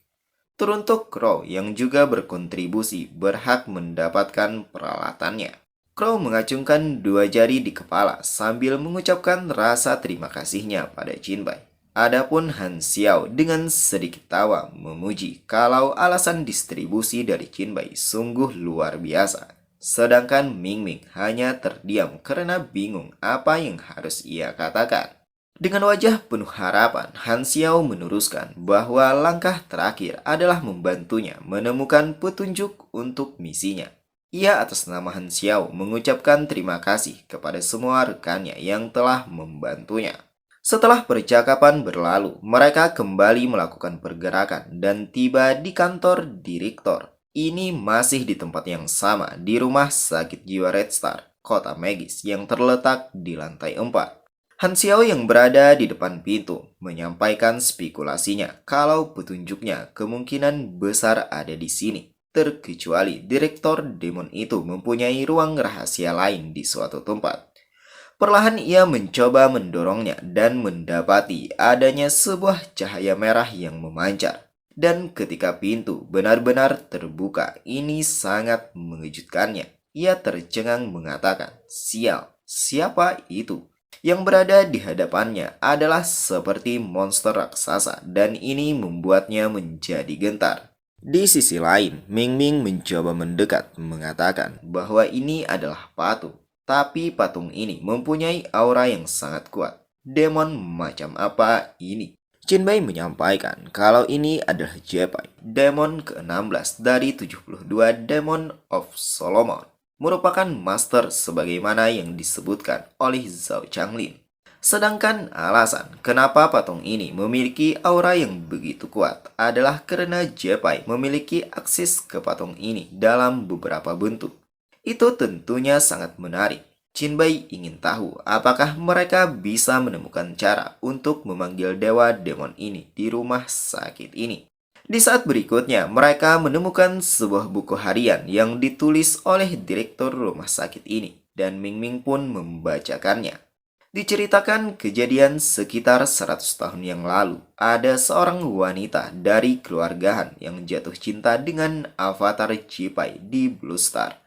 Teruntuk Crow yang juga berkontribusi berhak mendapatkan peralatannya. Crow mengacungkan dua jari di kepala sambil mengucapkan rasa terima kasihnya pada Jinbei. Adapun Han Xiao dengan sedikit tawa memuji kalau alasan distribusi dari Jinbei sungguh luar biasa. Sedangkan Ming Ming hanya terdiam karena bingung apa yang harus ia katakan. Dengan wajah penuh harapan, Han Xiao meneruskan bahwa langkah terakhir adalah membantunya menemukan petunjuk untuk misinya. Ia atas nama Han Xiao mengucapkan terima kasih kepada semua rekannya yang telah membantunya. Setelah percakapan berlalu, mereka kembali melakukan pergerakan dan tiba di kantor direktur. Ini masih di tempat yang sama di rumah sakit jiwa Red Star, kota Magis yang terletak di lantai 4. Han Xiao yang berada di depan pintu menyampaikan spekulasinya kalau petunjuknya kemungkinan besar ada di sini. Terkecuali direktur demon itu mempunyai ruang rahasia lain di suatu tempat. Perlahan ia mencoba mendorongnya dan mendapati adanya sebuah cahaya merah yang memancar. Dan ketika pintu benar-benar terbuka, ini sangat mengejutkannya. Ia tercengang mengatakan, "Sial, siapa itu?" Yang berada di hadapannya adalah seperti monster raksasa dan ini membuatnya menjadi gentar. Di sisi lain, Ming Ming mencoba mendekat, mengatakan bahwa ini adalah patung. Tapi patung ini mempunyai aura yang sangat kuat. Demon macam apa ini? Jinbei menyampaikan kalau ini adalah Jepai, demon ke-16 dari 72 Demon of Solomon. Merupakan master sebagaimana yang disebutkan oleh Zhao Changlin. Sedangkan alasan kenapa patung ini memiliki aura yang begitu kuat adalah karena Jepai memiliki akses ke patung ini dalam beberapa bentuk. Itu tentunya sangat menarik. Jinbei ingin tahu apakah mereka bisa menemukan cara untuk memanggil dewa demon ini di rumah sakit ini. Di saat berikutnya, mereka menemukan sebuah buku harian yang ditulis oleh direktur rumah sakit ini dan Ming Ming pun membacakannya. Diceritakan kejadian sekitar 100 tahun yang lalu, ada seorang wanita dari keluarga Han yang jatuh cinta dengan avatar Jepai di Blue Star.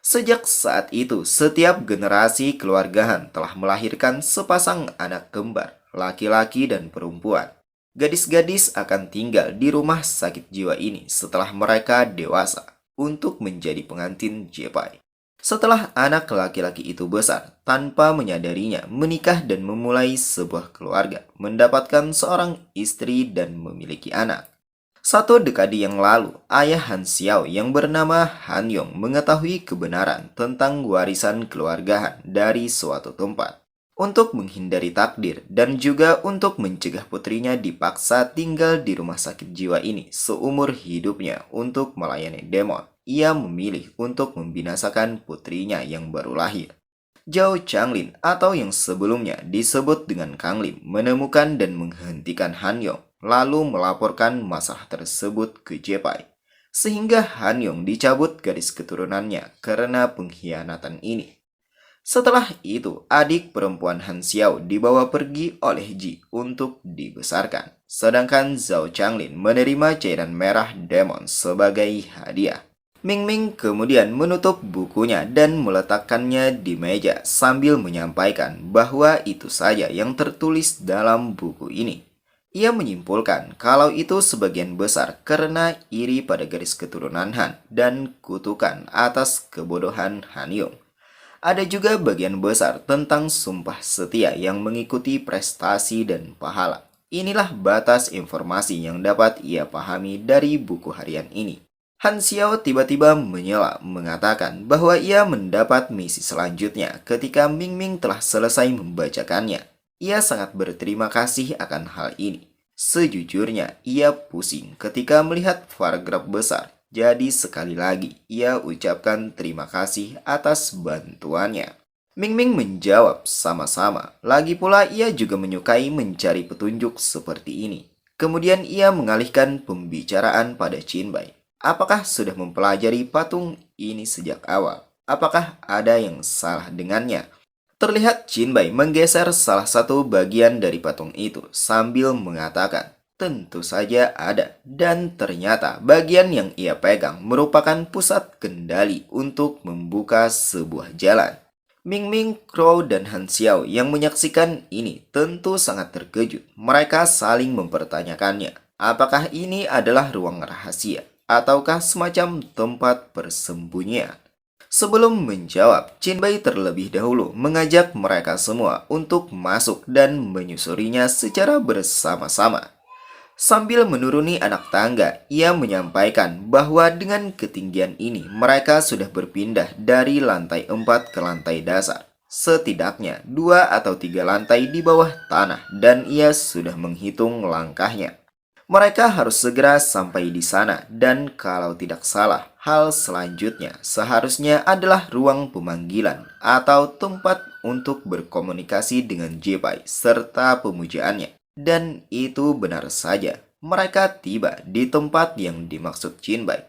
Sejak saat itu, setiap generasi keluarga Han telah melahirkan sepasang anak kembar, laki-laki dan perempuan. Gadis-gadis akan tinggal di rumah sakit jiwa ini setelah mereka dewasa untuk menjadi pengantin Jepai. Setelah anak laki-laki itu besar, tanpa menyadarinya, menikah dan memulai sebuah keluarga, mendapatkan seorang istri dan memiliki anak. 1 dekade yang lalu, ayah Han Xiao yang bernama Han Yong mengetahui kebenaran tentang warisan keluarga Han dari suatu tempat. Untuk menghindari takdir dan juga untuk mencegah putrinya dipaksa tinggal di rumah sakit jiwa ini seumur hidupnya untuk melayani demon. Ia memilih untuk membinasakan putrinya yang baru lahir. Zhao Changlin atau yang sebelumnya disebut dengan Kang Lim menemukan dan menghentikan Han Yong, lalu melaporkan masalah tersebut ke Jepai. Sehingga Han Yong dicabut garis keturunannya karena pengkhianatan ini. Setelah itu, adik perempuan Han Xiao dibawa pergi oleh Ji untuk dibesarkan. Sedangkan Zhao Changlin menerima cairan merah demon sebagai hadiah. Ming Ming kemudian menutup bukunya dan meletakkannya di meja sambil menyampaikan bahwa itu saja yang tertulis dalam buku ini. Ia menyimpulkan kalau itu sebagian besar karena iri pada garis keturunan Han dan kutukan atas kebodohan Han Yong. Ada juga bagian besar tentang sumpah setia yang mengikuti prestasi dan pahala. Inilah batas informasi yang dapat ia pahami dari buku harian ini. Han Xiao tiba-tiba menyela, mengatakan bahwa ia mendapat misi selanjutnya ketika Ming Ming telah selesai membacakannya. Ia sangat berterima kasih akan hal ini. Sejujurnya, ia pusing ketika melihat paragraf besar. Jadi sekali lagi, ia ucapkan terima kasih atas bantuannya. Ming Ming menjawab sama-sama. Lagi pula ia juga menyukai mencari petunjuk seperti ini. Kemudian ia mengalihkan pembicaraan pada Qin Bai. Apakah sudah mempelajari patung ini sejak awal? Apakah ada yang salah dengannya? Terlihat Qin Bai menggeser salah satu bagian dari patung itu sambil mengatakan, tentu saja ada, dan ternyata bagian yang ia pegang merupakan pusat kendali untuk membuka sebuah jalan. Ming Ming, Crow, dan Han Xiao yang menyaksikan ini tentu sangat terkejut. Mereka saling mempertanyakannya, apakah ini adalah ruang rahasia, ataukah semacam tempat persembunyian? Sebelum menjawab, Qin Bai terlebih dahulu mengajak mereka semua untuk masuk dan menyusurinya secara bersama-sama. Sambil menuruni anak tangga, ia menyampaikan bahwa dengan ketinggian ini mereka sudah berpindah dari lantai 4 ke lantai dasar. Setidaknya 2 atau 3 lantai di bawah tanah dan ia sudah menghitung langkahnya. Mereka harus segera sampai di sana dan kalau tidak salah, hal selanjutnya seharusnya adalah ruang pemanggilan atau tempat untuk berkomunikasi dengan Jepai serta pemujaannya. Dan itu benar saja, mereka tiba di tempat yang dimaksud Qin Bai.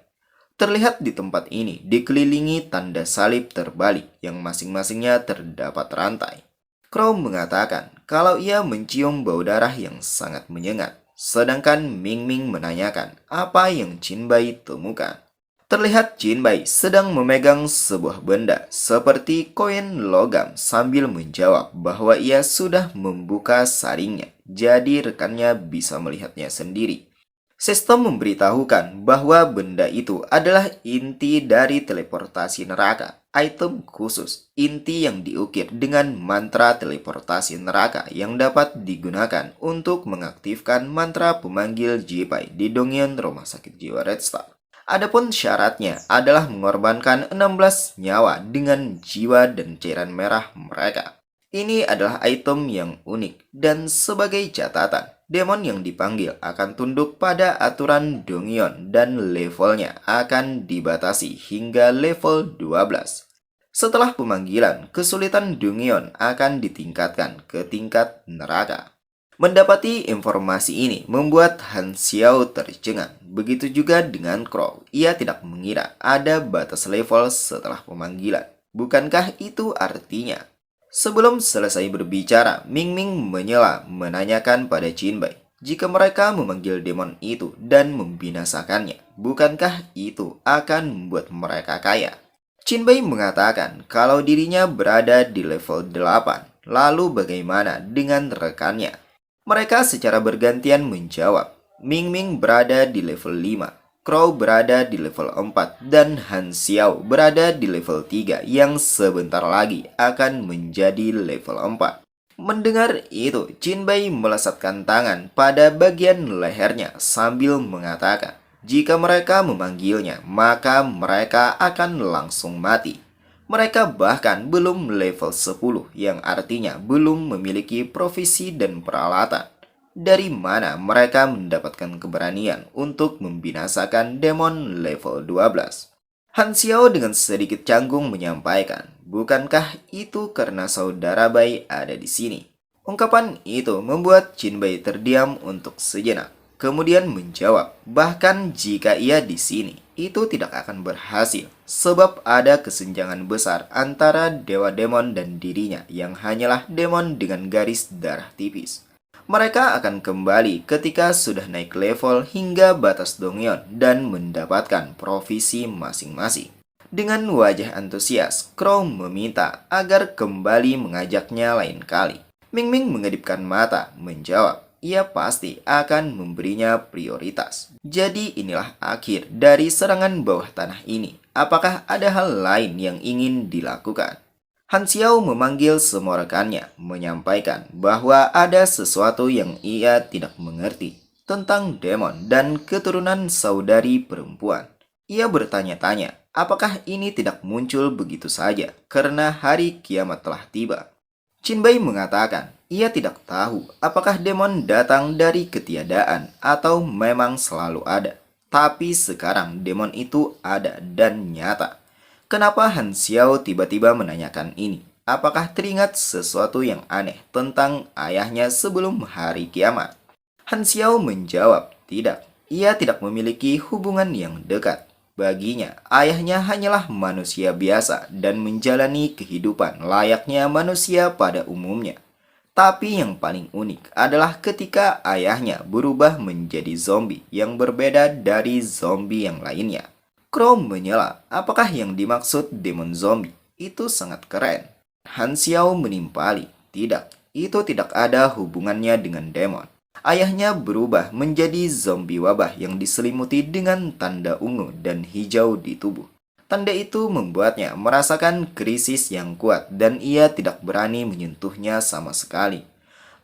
Terlihat di tempat ini dikelilingi tanda salib terbalik yang masing-masingnya terdapat rantai. Crow mengatakan kalau ia mencium bau darah yang sangat menyengat, sedangkan Ming Ming menanyakan apa yang Qin Bai temukan. Terlihat Qin Bai sedang memegang sebuah benda seperti koin logam sambil menjawab bahwa ia sudah membuka saringnya, jadi rekannya bisa melihatnya sendiri. Sistem memberitahukan bahwa benda itu adalah inti dari teleportasi neraka, item khusus, inti yang diukir dengan mantra teleportasi neraka yang dapat digunakan untuk mengaktifkan mantra pemanggil Jepai di Dongyun Rumah Sakit Jiwa Red Star. Adapun syaratnya adalah mengorbankan 16 nyawa dengan jiwa dan cairan merah mereka. Ini adalah item yang unik dan sebagai catatan, demon yang dipanggil akan tunduk pada aturan Dongyun dan levelnya akan dibatasi hingga level 12. Setelah pemanggilan, kesulitan Dongyun akan ditingkatkan ke tingkat neraka. Mendapati informasi ini membuat Han Xiao tercengang. Begitu juga dengan Crow. Ia tidak mengira ada batas level setelah pemanggilan. Bukankah itu artinya? Sebelum selesai berbicara, Ming Ming menyela menanyakan pada Qin Bai, jika mereka memanggil demon itu dan membinasakannya, bukankah itu akan membuat mereka kaya? Qin Bai mengatakan kalau dirinya berada di level 8. Lalu bagaimana dengan rekannya? Mereka secara bergantian menjawab. Ming Ming berada di level 5, Crow berada di level 4, dan Han Xiao berada di level 3 yang sebentar lagi akan menjadi level 4. Mendengar itu, Qin Bai melesatkan tangan pada bagian lehernya sambil mengatakan, jika mereka memanggilnya, maka mereka akan langsung mati. Mereka bahkan belum level 10 yang artinya belum memiliki profesi dan peralatan. Dari mana mereka mendapatkan keberanian untuk membinasakan demon level 12? Han Xiao dengan sedikit canggung menyampaikan, bukankah itu karena saudara Bai ada di sini? Ungkapan itu membuat Qin Bai terdiam untuk sejenak. Kemudian menjawab, bahkan jika ia di sini, itu tidak akan berhasil, sebab ada kesenjangan besar antara dewa demon dan dirinya yang hanyalah demon dengan garis darah tipis. Mereka akan kembali ketika sudah naik level hingga batas Dongyun dan mendapatkan profesi masing-masing. Dengan wajah antusias, Crow meminta agar kembali mengajaknya lain kali. Ming Ming mengedipkan mata, menjawab, ia pasti akan memberinya prioritas. Jadi inilah akhir dari serangan bawah tanah ini. Apakah ada hal lain yang ingin dilakukan? Han Xiao memanggil semua rekannya, menyampaikan bahwa ada sesuatu yang ia tidak mengerti tentang demon dan keturunan saudari perempuan. Ia bertanya-tanya, apakah ini tidak muncul begitu saja karena hari kiamat telah tiba. Qin Bai mengatakan, ia tidak tahu apakah demon datang dari ketiadaan atau memang selalu ada. Tapi sekarang demon itu ada dan nyata. Kenapa Han Xiao tiba-tiba menanyakan ini? Apakah teringat sesuatu yang aneh tentang ayahnya sebelum hari kiamat? Han Xiao menjawab, tidak. Ia tidak memiliki hubungan yang dekat. Baginya, ayahnya hanyalah manusia biasa dan menjalani kehidupan layaknya manusia pada umumnya. Tapi yang paling unik adalah ketika ayahnya berubah menjadi zombie yang berbeda dari zombie yang lainnya. Crow menyela, apakah yang dimaksud demon zombie? Itu sangat keren. Han Xiao menimpali, tidak, itu tidak ada hubungannya dengan demon. Ayahnya berubah menjadi zombie wabah yang diselimuti dengan tanda ungu dan hijau di tubuh. Tanda itu membuatnya merasakan krisis yang kuat dan ia tidak berani menyentuhnya sama sekali.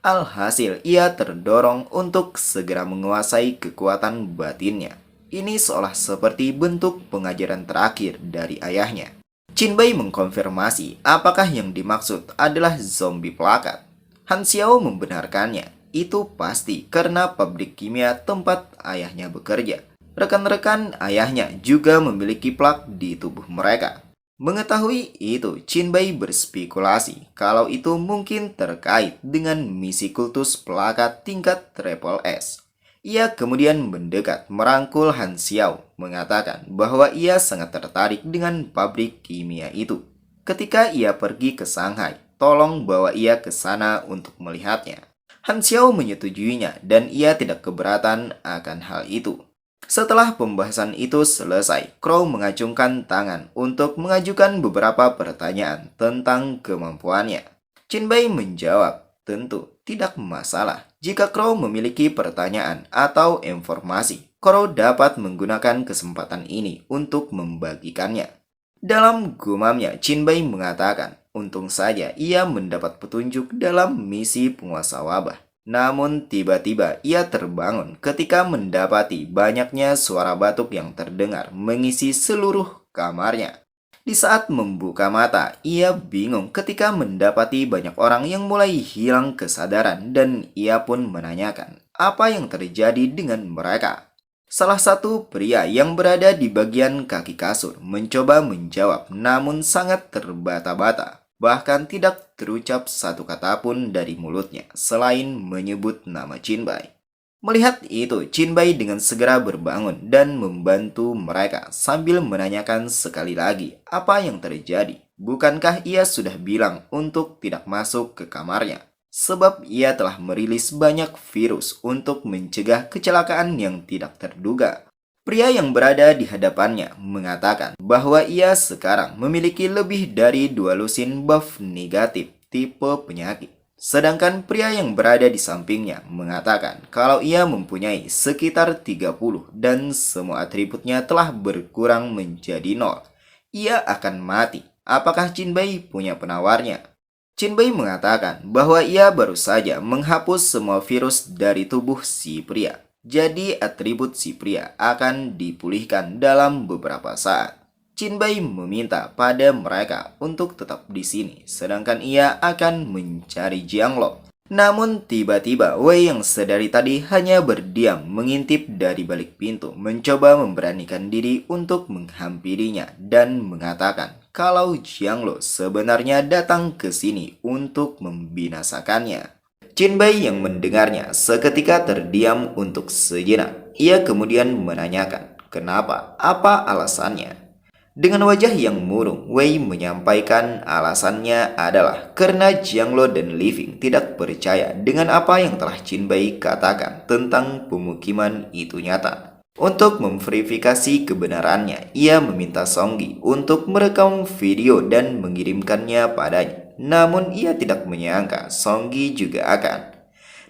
Alhasil, ia terdorong untuk segera menguasai kekuatan batinnya. Ini seolah seperti bentuk pengajaran terakhir dari ayahnya. Qin Bai mengkonfirmasi apakah yang dimaksud adalah zombie plakat. Han Xiao membenarkannya. Itu pasti karena pabrik kimia tempat ayahnya bekerja. Rekan-rekan ayahnya juga memiliki plak di tubuh mereka. Mengetahui itu, Qin Bai berspekulasi kalau itu mungkin terkait dengan misi kultus plakat tingkat Triple S. Ia kemudian mendekat merangkul Han Xiao, mengatakan bahwa ia sangat tertarik dengan pabrik kimia itu. Ketika ia pergi ke Shanghai, tolong bawa ia ke sana untuk melihatnya. Han Xiao menyetujuinya dan ia tidak keberatan akan hal itu. Setelah pembahasan itu selesai, Crow mengacungkan tangan untuk mengajukan beberapa pertanyaan tentang kemampuannya. Qin Bai menjawab, tentu tidak masalah. Jika Crow memiliki pertanyaan atau informasi, Crow dapat menggunakan kesempatan ini untuk membagikannya. Dalam gumamnya, Qin Bai mengatakan, untung saja ia mendapat petunjuk dalam misi penguasa wabah. Namun tiba-tiba ia terbangun ketika mendapati banyaknya suara batuk yang terdengar mengisi seluruh kamarnya. Di saat membuka mata, ia bingung ketika mendapati banyak orang yang mulai hilang kesadaran dan ia pun menanyakan apa yang terjadi dengan mereka. Salah satu pria yang berada di bagian kaki kasur mencoba menjawab namun sangat terbata-bata. Bahkan tidak terucap satu kata pun dari mulutnya selain menyebut nama Qin Bai. Melihat itu, Qin Bai dengan segera berbangun dan membantu mereka sambil menanyakan sekali lagi apa yang terjadi. Bukankah ia sudah bilang untuk tidak masuk ke kamarnya? Sebab ia telah merilis banyak virus untuk mencegah kecelakaan yang tidak terduga. Pria yang berada di hadapannya mengatakan bahwa ia sekarang memiliki lebih dari 2 lusin buff negatif tipe penyakit. Sedangkan pria yang berada di sampingnya mengatakan kalau ia mempunyai sekitar 30 dan semua atributnya telah berkurang menjadi 0. Ia akan mati. Apakah Qin Bai punya penawarnya? Qin Bai mengatakan bahwa ia baru saja menghapus semua virus dari tubuh si pria. Jadi atribut si pria akan dipulihkan dalam beberapa saat. Qin Bai meminta pada mereka untuk tetap di sini, sedangkan ia akan mencari Jianglo. Namun tiba-tiba Wei yang sedari tadi hanya berdiam mengintip dari balik pintu, mencoba memberanikan diri untuk menghampirinya dan mengatakan kalau Jianglo sebenarnya datang ke sini untuk membinasakannya. Qin Bai yang mendengarnya seketika terdiam untuk sejenak. Ia kemudian menanyakan, kenapa? Apa alasannya? Dengan wajah yang murung, Wei menyampaikan alasannya adalah karena Jianglo dan Living tidak percaya dengan apa yang telah Qin Bai katakan tentang pemukiman itu nyata. Untuk memverifikasi kebenarannya, ia meminta Songgi untuk merekam video dan mengirimkannya padanya. Namun ia tidak menyangka Songgi juga akan.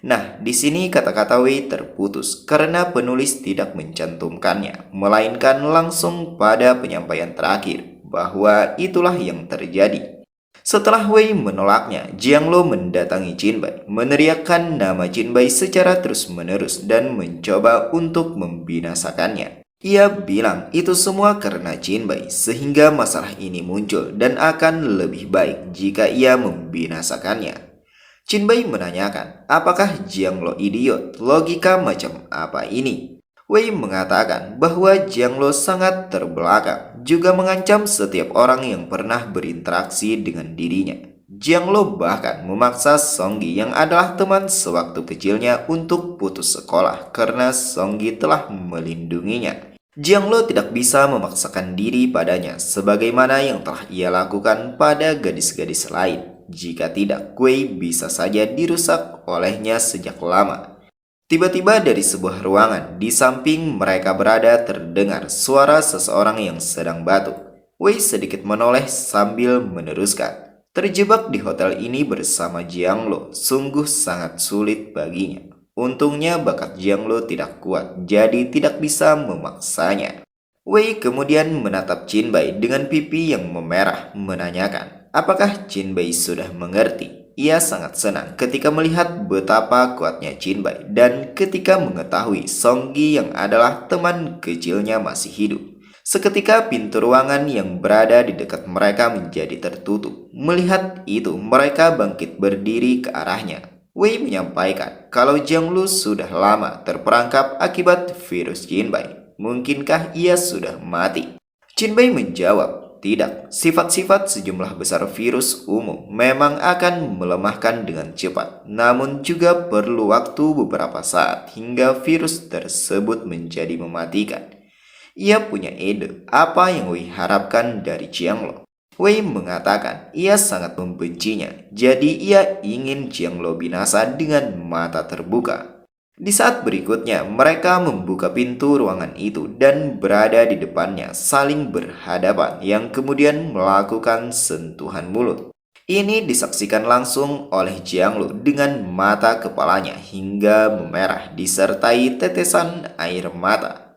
Nah, di sini kata-kata Wei terputus karena penulis tidak mencantumkannya, melainkan langsung pada penyampaian terakhir bahwa itulah yang terjadi. Setelah Wei menolaknya, Jianglo mendatangi Jinbai, meneriakkan nama Jinbai secara terus-menerus dan mencoba untuk membinasakannya. Ia bilang itu semua karena Jinbai, sehingga masalah ini muncul dan akan lebih baik jika ia membinasakannya. Jinbai menanyakan, apakah Jianglo idiot? Logika macam apa ini? Wei mengatakan bahwa Jianglo sangat terbelakang, juga mengancam setiap orang yang pernah berinteraksi dengan dirinya. Jianglo bahkan memaksa Songgi yang adalah teman sewaktu kecilnya untuk putus sekolah karena Songgi telah melindunginya. Jianglo tidak bisa memaksakan diri padanya sebagaimana yang telah ia lakukan pada gadis-gadis lain. Jika tidak, Wei bisa saja dirusak olehnya sejak lama. Tiba-tiba dari sebuah ruangan di samping mereka berada terdengar suara seseorang yang sedang batuk. Wei sedikit menoleh sambil meneruskan. Terjebak di hotel ini bersama Jianglo sungguh sangat sulit baginya. Untungnya bakat Jianglo tidak kuat, jadi tidak bisa memaksanya. Wei kemudian menatap Jinbai dengan pipi yang memerah, menanyakan, apakah Jinbai sudah mengerti? Ia sangat senang ketika melihat betapa kuatnya Jinbai dan ketika mengetahui Songgi yang adalah teman kecilnya masih hidup. Seketika pintu ruangan yang berada di dekat mereka menjadi tertutup. Melihat itu, mereka bangkit berdiri ke arahnya. Wei menyampaikan kalau Jianglu sudah lama terperangkap akibat virus Jinbai. Mungkinkah ia sudah mati? Jinbai menjawab, tidak, sifat-sifat sejumlah besar virus umum memang akan melemahkan dengan cepat, namun juga perlu waktu beberapa saat hingga virus tersebut menjadi mematikan. Ia punya ide apa yang Wei harapkan dari Jianglo. Wei mengatakan ia sangat membencinya, jadi ia ingin Jianglo binasa dengan mata terbuka. Di saat berikutnya, mereka membuka pintu ruangan itu dan berada di depannya saling berhadapan yang kemudian melakukan sentuhan mulut. Ini disaksikan langsung oleh Jianglu dengan mata kepalanya hingga memerah disertai tetesan air mata.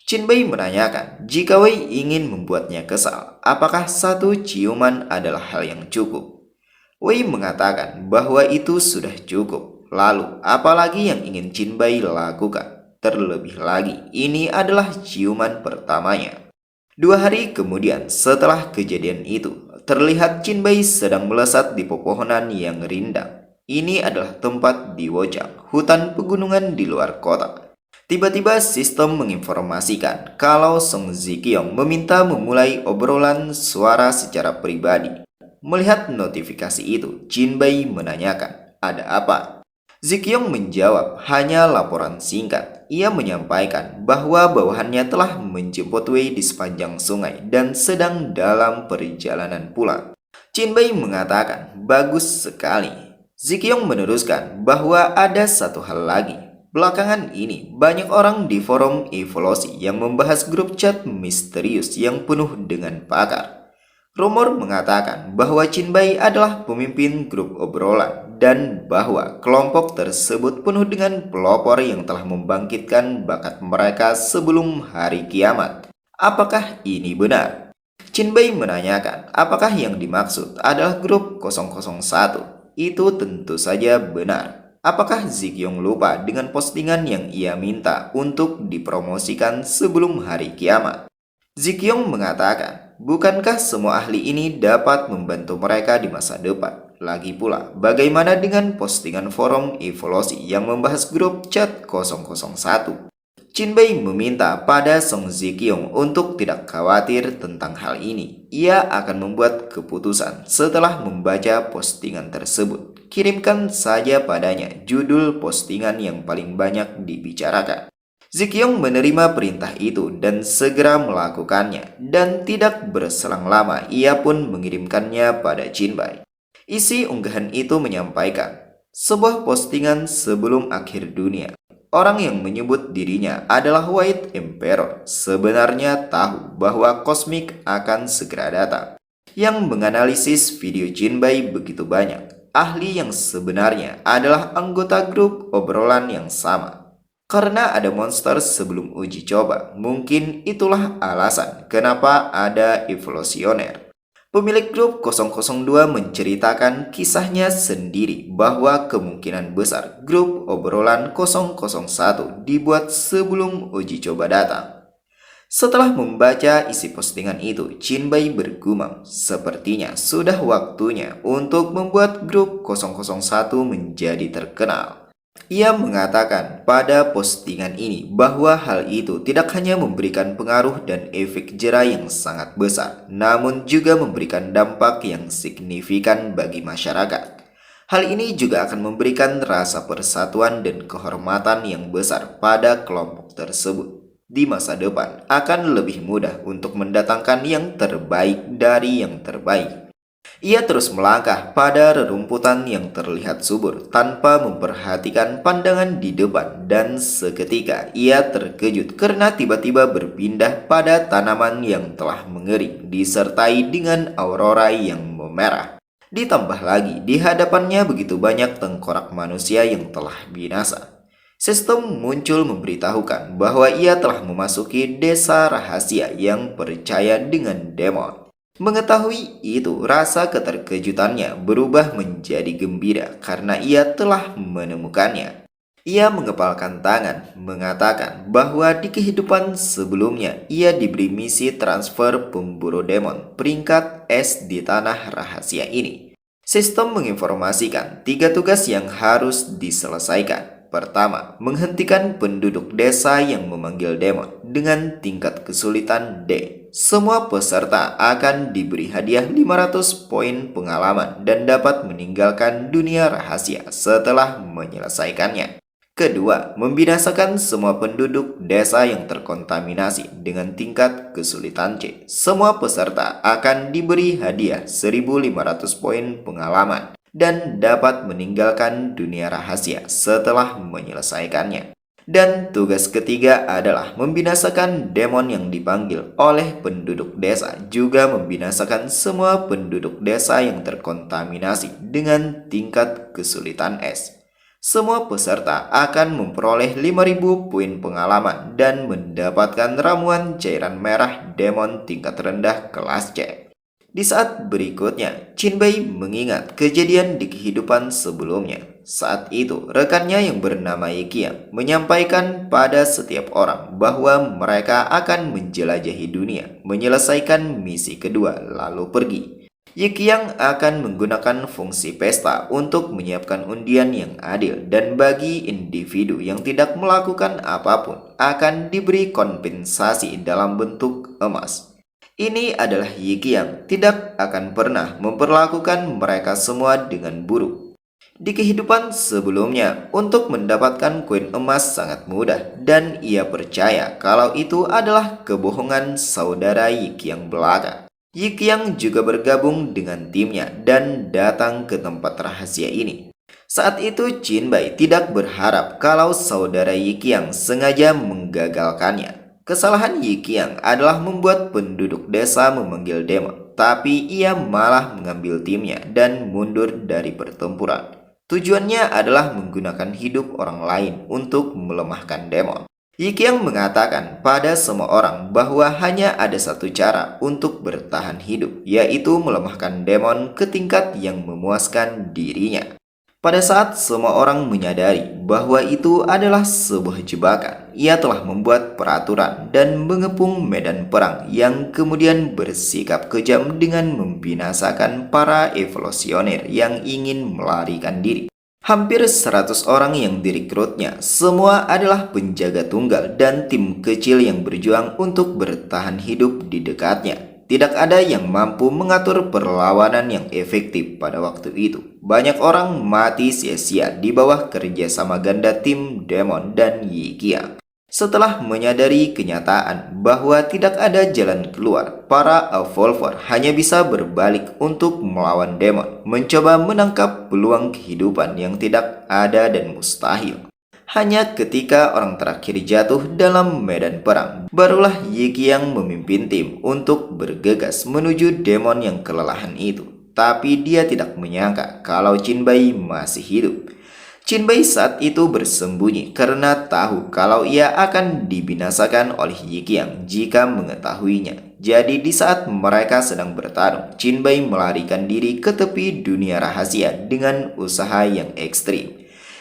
Jinbai menanyakan jika Wei ingin membuatnya kesal, apakah satu ciuman adalah hal yang cukup. Wei mengatakan bahwa itu sudah cukup. Lalu, apalagi yang ingin Jinbai lakukan? Terlebih lagi, ini adalah ciuman pertamanya. 2 hari kemudian, setelah kejadian itu, terlihat Jinbai sedang melesat di pepohonan yang rindang. Ini adalah tempat di Wojang, hutan pegunungan di luar kota. Tiba-tiba sistem menginformasikan kalau Song Ziqiong meminta memulai obrolan suara secara pribadi. Melihat notifikasi itu, Jinbai menanyakan, ada apa? Ziqiong menjawab hanya laporan singkat. Ia menyampaikan bahwa bawahannya telah menjemput Wei di sepanjang sungai dan sedang dalam perjalanan pulang. Jinbai mengatakan, bagus sekali. Ziqiong meneruskan bahwa ada satu hal lagi. Belakangan ini, banyak orang di forum evolusi yang membahas grup chat misterius yang penuh dengan pakar. Rumor mengatakan bahwa Jinbai adalah pemimpin grup obrolan dan bahwa kelompok tersebut penuh dengan pelopor yang telah membangkitkan bakat mereka sebelum hari kiamat. Apakah ini benar? Jinbai menanyakan apakah yang dimaksud adalah grup 001. Itu tentu saja benar. Apakah Ziqiong lupa dengan postingan yang ia minta untuk dipromosikan sebelum hari kiamat? Ziqiong mengatakan, bukankah semua ahli ini dapat membantu mereka di masa depan? Lagi pula, bagaimana dengan postingan forum evolusi yang membahas grup chat 001? Jinbai meminta pada Song Ziqiong untuk tidak khawatir tentang hal ini. Ia akan membuat keputusan setelah membaca postingan tersebut. Kirimkan saja padanya judul postingan yang paling banyak dibicarakan. Ziqiong menerima perintah itu dan segera melakukannya, dan tidak berselang lama ia pun mengirimkannya pada Jinbai. Isi unggahan itu menyampaikan sebuah postingan sebelum akhir dunia. Orang yang menyebut dirinya adalah White Emperor sebenarnya tahu bahwa kosmik akan segera datang. Yang menganalisis video Jinbai begitu banyak, ahli yang sebenarnya adalah anggota grup obrolan yang sama. Karena ada monster sebelum uji coba, mungkin itulah alasan kenapa ada evolusioner. Pemilik grup 002 menceritakan kisahnya sendiri bahwa kemungkinan besar grup obrolan 001 dibuat sebelum uji coba datang. Setelah membaca isi postingan itu, Chinbai bergumam, sepertinya sudah waktunya untuk membuat grup 001 menjadi terkenal. Ia mengatakan pada postingan ini bahwa hal itu tidak hanya memberikan pengaruh dan efek jera yang sangat besar, namun juga memberikan dampak yang signifikan bagi masyarakat. Hal ini juga akan memberikan rasa persatuan dan kehormatan yang besar pada kelompok tersebut. Di masa depan akan lebih mudah untuk mendatangkan yang terbaik dari yang terbaik. Ia terus melangkah pada rerumputan yang terlihat subur tanpa memperhatikan pandangan di depan, dan seketika ia terkejut karena tiba-tiba berpindah pada tanaman yang telah mengering disertai dengan aurora yang memerah. Ditambah lagi di hadapannya begitu banyak tengkorak manusia yang telah binasa. Sistem muncul memberitahukan bahwa ia telah memasuki desa rahasia yang percaya dengan demon. Mengetahui itu, rasa keterkejutannya berubah menjadi gembira karena ia telah menemukannya. Ia mengepalkan tangan, mengatakan bahwa di kehidupan sebelumnya ia diberi misi transfer pemburu demon peringkat S di tanah rahasia ini. Sistem menginformasikan 3 tugas yang harus diselesaikan. Pertama, menghentikan penduduk desa yang memanggil demon dengan tingkat kesulitan D. Semua peserta akan diberi hadiah 500 poin pengalaman dan dapat meninggalkan dunia rahasia setelah menyelesaikannya. Kedua, membinasakan semua penduduk desa yang terkontaminasi dengan tingkat kesulitan C. Semua peserta akan diberi hadiah 1.500 poin pengalaman dan dapat meninggalkan dunia rahasia setelah menyelesaikannya. Dan tugas ketiga adalah membinasakan demon yang dipanggil oleh penduduk desa, juga membinasakan semua penduduk desa yang terkontaminasi dengan tingkat kesulitan S. Semua peserta akan memperoleh 5.000 poin pengalaman dan mendapatkan ramuan cairan merah demon tingkat rendah kelas C. Di saat berikutnya, Chinbai mengingat kejadian di kehidupan sebelumnya. Saat itu, rekannya yang bernama Yiqiang menyampaikan pada setiap orang bahwa mereka akan menjelajahi dunia, menyelesaikan misi kedua, lalu pergi. Yiqiang akan menggunakan fungsi pesta untuk menyiapkan undian yang adil, dan bagi individu yang tidak melakukan apapun akan diberi kompensasi dalam bentuk emas. Ini adalah Yiqiang tidak akan pernah memperlakukan mereka semua dengan buruk. Di kehidupan sebelumnya, untuk mendapatkan koin emas sangat mudah, dan ia percaya kalau itu adalah kebohongan saudara Yiqiang belaka. Yiqiang juga bergabung dengan timnya dan datang ke tempat rahasia ini. Saat itu Chinbai tidak berharap kalau saudara Yiqiang sengaja menggagalkannya. Kesalahan Yiqiang adalah membuat penduduk desa memanggil demon, tapi ia malah mengambil timnya dan mundur dari pertempuran. Tujuannya adalah menggunakan hidup orang lain untuk melemahkan demon. Yiqiang mengatakan pada semua orang bahwa hanya ada satu cara untuk bertahan hidup, yaitu melemahkan demon ke tingkat yang memuaskan dirinya. Pada saat semua orang menyadari bahwa itu adalah sebuah jebakan, ia telah membuat peraturan dan mengepung medan perang yang kemudian bersikap kejam dengan membinasakan para evolusioner yang ingin melarikan diri. Hampir 100 orang yang direkrutnya semua adalah penjaga tunggal dan tim kecil yang berjuang untuk bertahan hidup di dekatnya. Tidak ada yang mampu mengatur perlawanan yang efektif pada waktu itu. Banyak orang mati sia-sia di bawah kerjasama ganda tim Demon dan Yiqiang. Setelah menyadari kenyataan bahwa tidak ada jalan keluar, para Evolver hanya bisa berbalik untuk melawan Demon, mencoba menangkap peluang kehidupan yang tidak ada dan mustahil. Hanya ketika orang terakhir jatuh dalam medan perang, barulah Yiqiang memimpin tim untuk bergegas menuju demon yang kelelahan itu. Tapi dia tidak menyangka kalau Chinbai masih hidup. Chinbai saat itu bersembunyi karena tahu kalau ia akan dibinasakan oleh Yiqiang jika mengetahuinya. Jadi di saat mereka sedang bertarung, Jinbei melarikan diri ke tepi dunia rahasia dengan usaha yang ekstrim.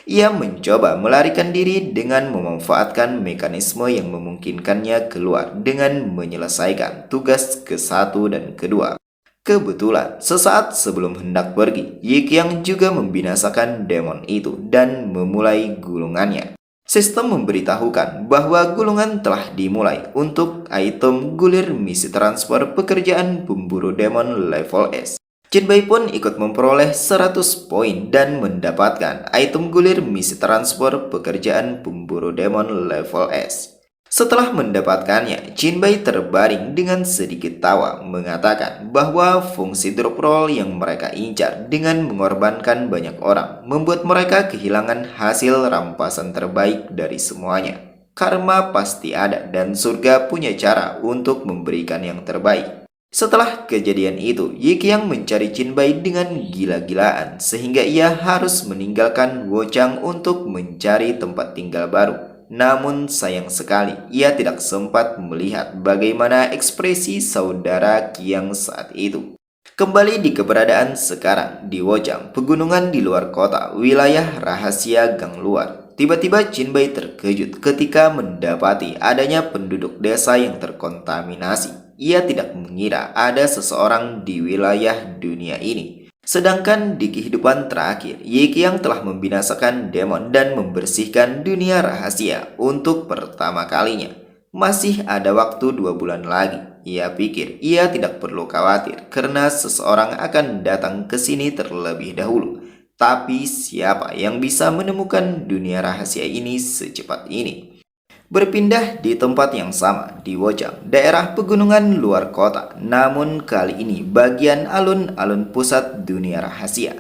Ia mencoba melarikan diri dengan memanfaatkan mekanisme yang memungkinkannya keluar dengan menyelesaikan tugas ke-1 dan kedua. Kebetulan, sesaat sebelum hendak pergi, Yi Qiang juga membinasakan demon itu dan memulai gulungannya. Sistem memberitahukan bahwa gulungan telah dimulai untuk item gulir misi transfer pekerjaan pemburu demon level S. Jinbei pun ikut memperoleh 100 poin dan mendapatkan item gulir misi transfer pekerjaan pemburu demon level S. Setelah mendapatkannya, Jinbei terbaring dengan sedikit tawa mengatakan bahwa fungsi drop roll yang mereka incar dengan mengorbankan banyak orang membuat mereka kehilangan hasil rampasan terbaik dari semuanya. Karma pasti ada dan surga punya cara untuk memberikan yang terbaik. Setelah kejadian itu, Yi Qiang mencari Jinbei dengan gila-gilaan sehingga ia harus meninggalkan Wochang untuk mencari tempat tinggal baru. Namun sayang sekali, ia tidak sempat melihat bagaimana ekspresi saudara Qiang saat itu. Kembali di keberadaan sekarang di Wochang, pegunungan di luar kota, wilayah rahasia gang luar. Tiba-tiba Jinbei terkejut ketika mendapati adanya penduduk desa yang terkontaminasi. Ia tidak mengira ada seseorang di wilayah dunia ini. Sedangkan di kehidupan terakhir, Yi Qiang telah membinasakan demon dan membersihkan dunia rahasia untuk pertama kalinya. Masih ada waktu 2 bulan lagi. Ia pikir ia tidak perlu khawatir karena seseorang akan datang ke sini terlebih dahulu. Tapi siapa yang bisa menemukan dunia rahasia ini secepat ini? Berpindah di tempat yang sama di Wochang, daerah pegunungan luar kota, namun kali ini bagian alun-alun pusat dunia rahasia.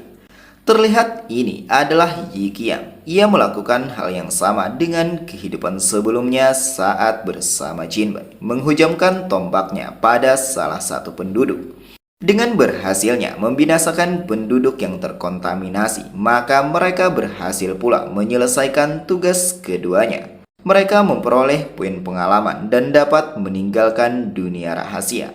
Terlihat ini adalah Yi Qiang. Ia melakukan hal yang sama dengan kehidupan sebelumnya saat bersama Jinbei, menghujamkan tombaknya pada salah satu penduduk. Dengan berhasilnya membinasakan penduduk yang terkontaminasi, maka mereka berhasil pula menyelesaikan tugas keduanya. Mereka memperoleh poin pengalaman dan dapat meninggalkan dunia rahasia.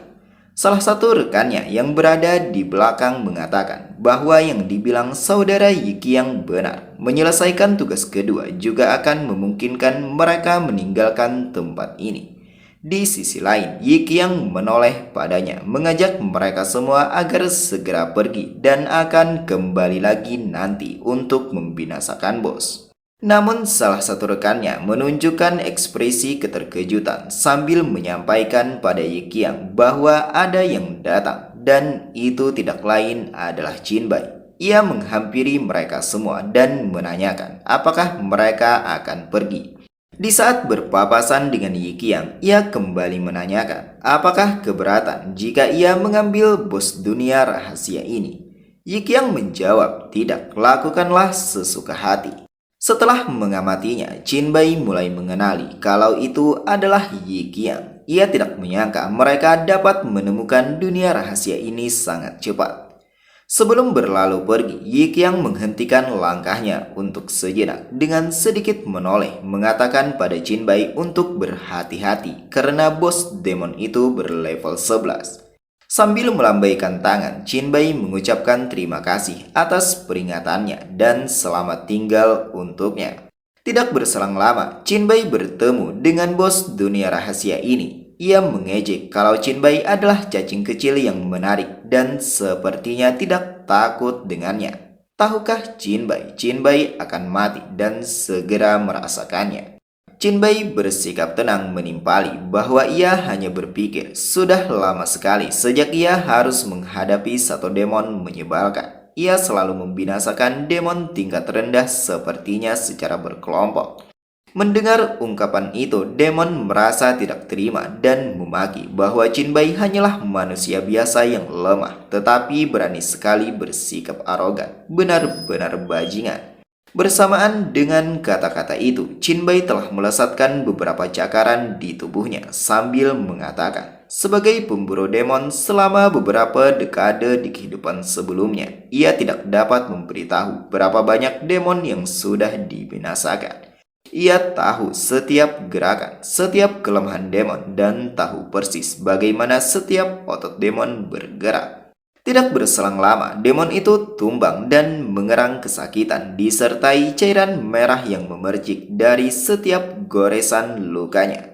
Salah satu rekannya yang berada di belakang mengatakan bahwa yang dibilang saudara Yi Qiang benar. Menyelesaikan tugas kedua juga akan memungkinkan mereka meninggalkan tempat ini. Di sisi lain, Yi Qiang menoleh padanya, mengajak mereka semua agar segera pergi dan akan kembali lagi nanti untuk membinasakan bos. Namun salah satu rekannya menunjukkan ekspresi keterkejutan sambil menyampaikan pada Yi Qiang bahwa ada yang datang dan itu tidak lain adalah Jinbei. Ia menghampiri mereka semua dan menanyakan apakah mereka akan pergi. Di saat berpapasan dengan Yi Qiang, ia kembali menanyakan apakah keberatan jika ia mengambil bos dunia rahasia ini. Yi Qiang menjawab, tidak, lakukanlah sesuka hati. Setelah mengamatinya, Jinbei mulai mengenali kalau itu adalah Yi Qiang. Ia tidak menyangka mereka dapat menemukan dunia rahasia ini sangat cepat. Sebelum berlalu pergi, Yi Qiang menghentikan langkahnya untuk sejenak dengan sedikit menoleh mengatakan pada Jinbei untuk berhati-hati karena bos demon itu berlevel 11. Sambil melambaikan tangan, Jinbei mengucapkan terima kasih atas peringatannya dan selamat tinggal untuknya. Tidak berselang lama, Jinbei bertemu dengan bos dunia rahasia ini. Ia mengejek kalau Jinbei adalah cacing kecil yang menarik dan sepertinya tidak takut dengannya. Tahukah Jinbei akan mati dan segera merasakannya. Jinbei bersikap tenang menimpali bahwa ia hanya berpikir sudah lama sekali sejak ia harus menghadapi satu demon menyebalkan. Ia selalu membinasakan demon tingkat rendah sepertinya secara berkelompok. Mendengar ungkapan itu, demon merasa tidak terima dan memaki bahwa Jinbei hanyalah manusia biasa yang lemah tetapi berani sekali bersikap arogan, benar-benar bajingan. Bersamaan dengan kata-kata itu, Jinbei telah melesatkan beberapa cakaran di tubuhnya sambil mengatakan, sebagai pemburu demon selama beberapa dekade di kehidupan sebelumnya, ia tidak dapat memberitahu berapa banyak demon yang sudah dibinasakan. Ia tahu setiap gerakan, setiap kelemahan demon, dan tahu persis bagaimana setiap otot demon bergerak. Tidak berselang lama, demon itu tumbang dan mengerang kesakitan disertai cairan merah yang memercik dari setiap goresan lukanya.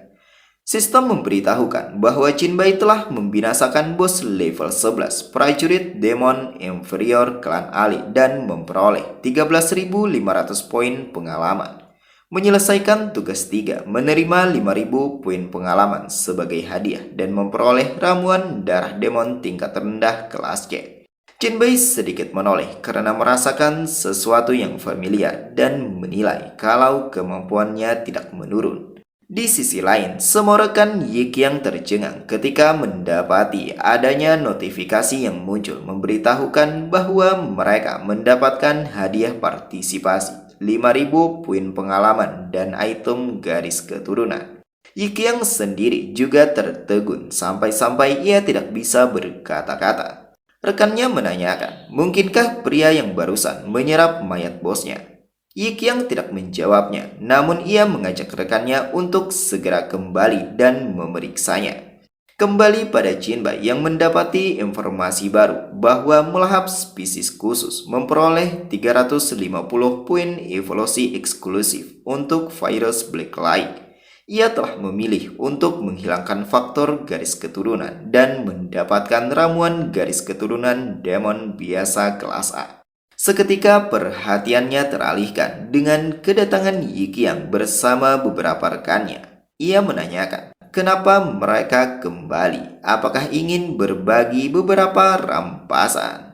Sistem memberitahukan bahwa Jinbai telah membinasakan bos level 11 prajurit demon inferior klan Ali dan memperoleh 13.500 poin pengalaman. Menyelesaikan tugas 3, menerima 5.000 poin pengalaman sebagai hadiah dan memperoleh ramuan darah demon tingkat rendah kelas C. Jinbai sedikit menoleh karena merasakan sesuatu yang familiar dan menilai kalau kemampuannya tidak menurun. Di sisi lain, semua rekan Yikyang tercengang ketika mendapati adanya notifikasi yang muncul memberitahukan bahwa mereka mendapatkan hadiah partisipasi 5.000 poin pengalaman dan item garis keturunan. Yikyang sendiri juga tertegun sampai-sampai ia tidak bisa berkata-kata. Rekannya menanyakan, mungkinkah pria yang barusan menyerap mayat bosnya? Yikyang tidak menjawabnya, namun ia mengajak rekannya untuk segera kembali dan memeriksanya. Kembali pada Jinbai yang mendapati informasi baru bahwa melahap spesies khusus memperoleh 350 poin evolusi eksklusif untuk virus Black Light. Ia telah memilih untuk menghilangkan faktor garis keturunan dan mendapatkan ramuan garis keturunan demon biasa kelas A. Seketika perhatiannya teralihkan dengan kedatangan Yikyang bersama beberapa rekannya. Ia menanyakan, kenapa mereka kembali? Apakah ingin berbagi beberapa rampasan?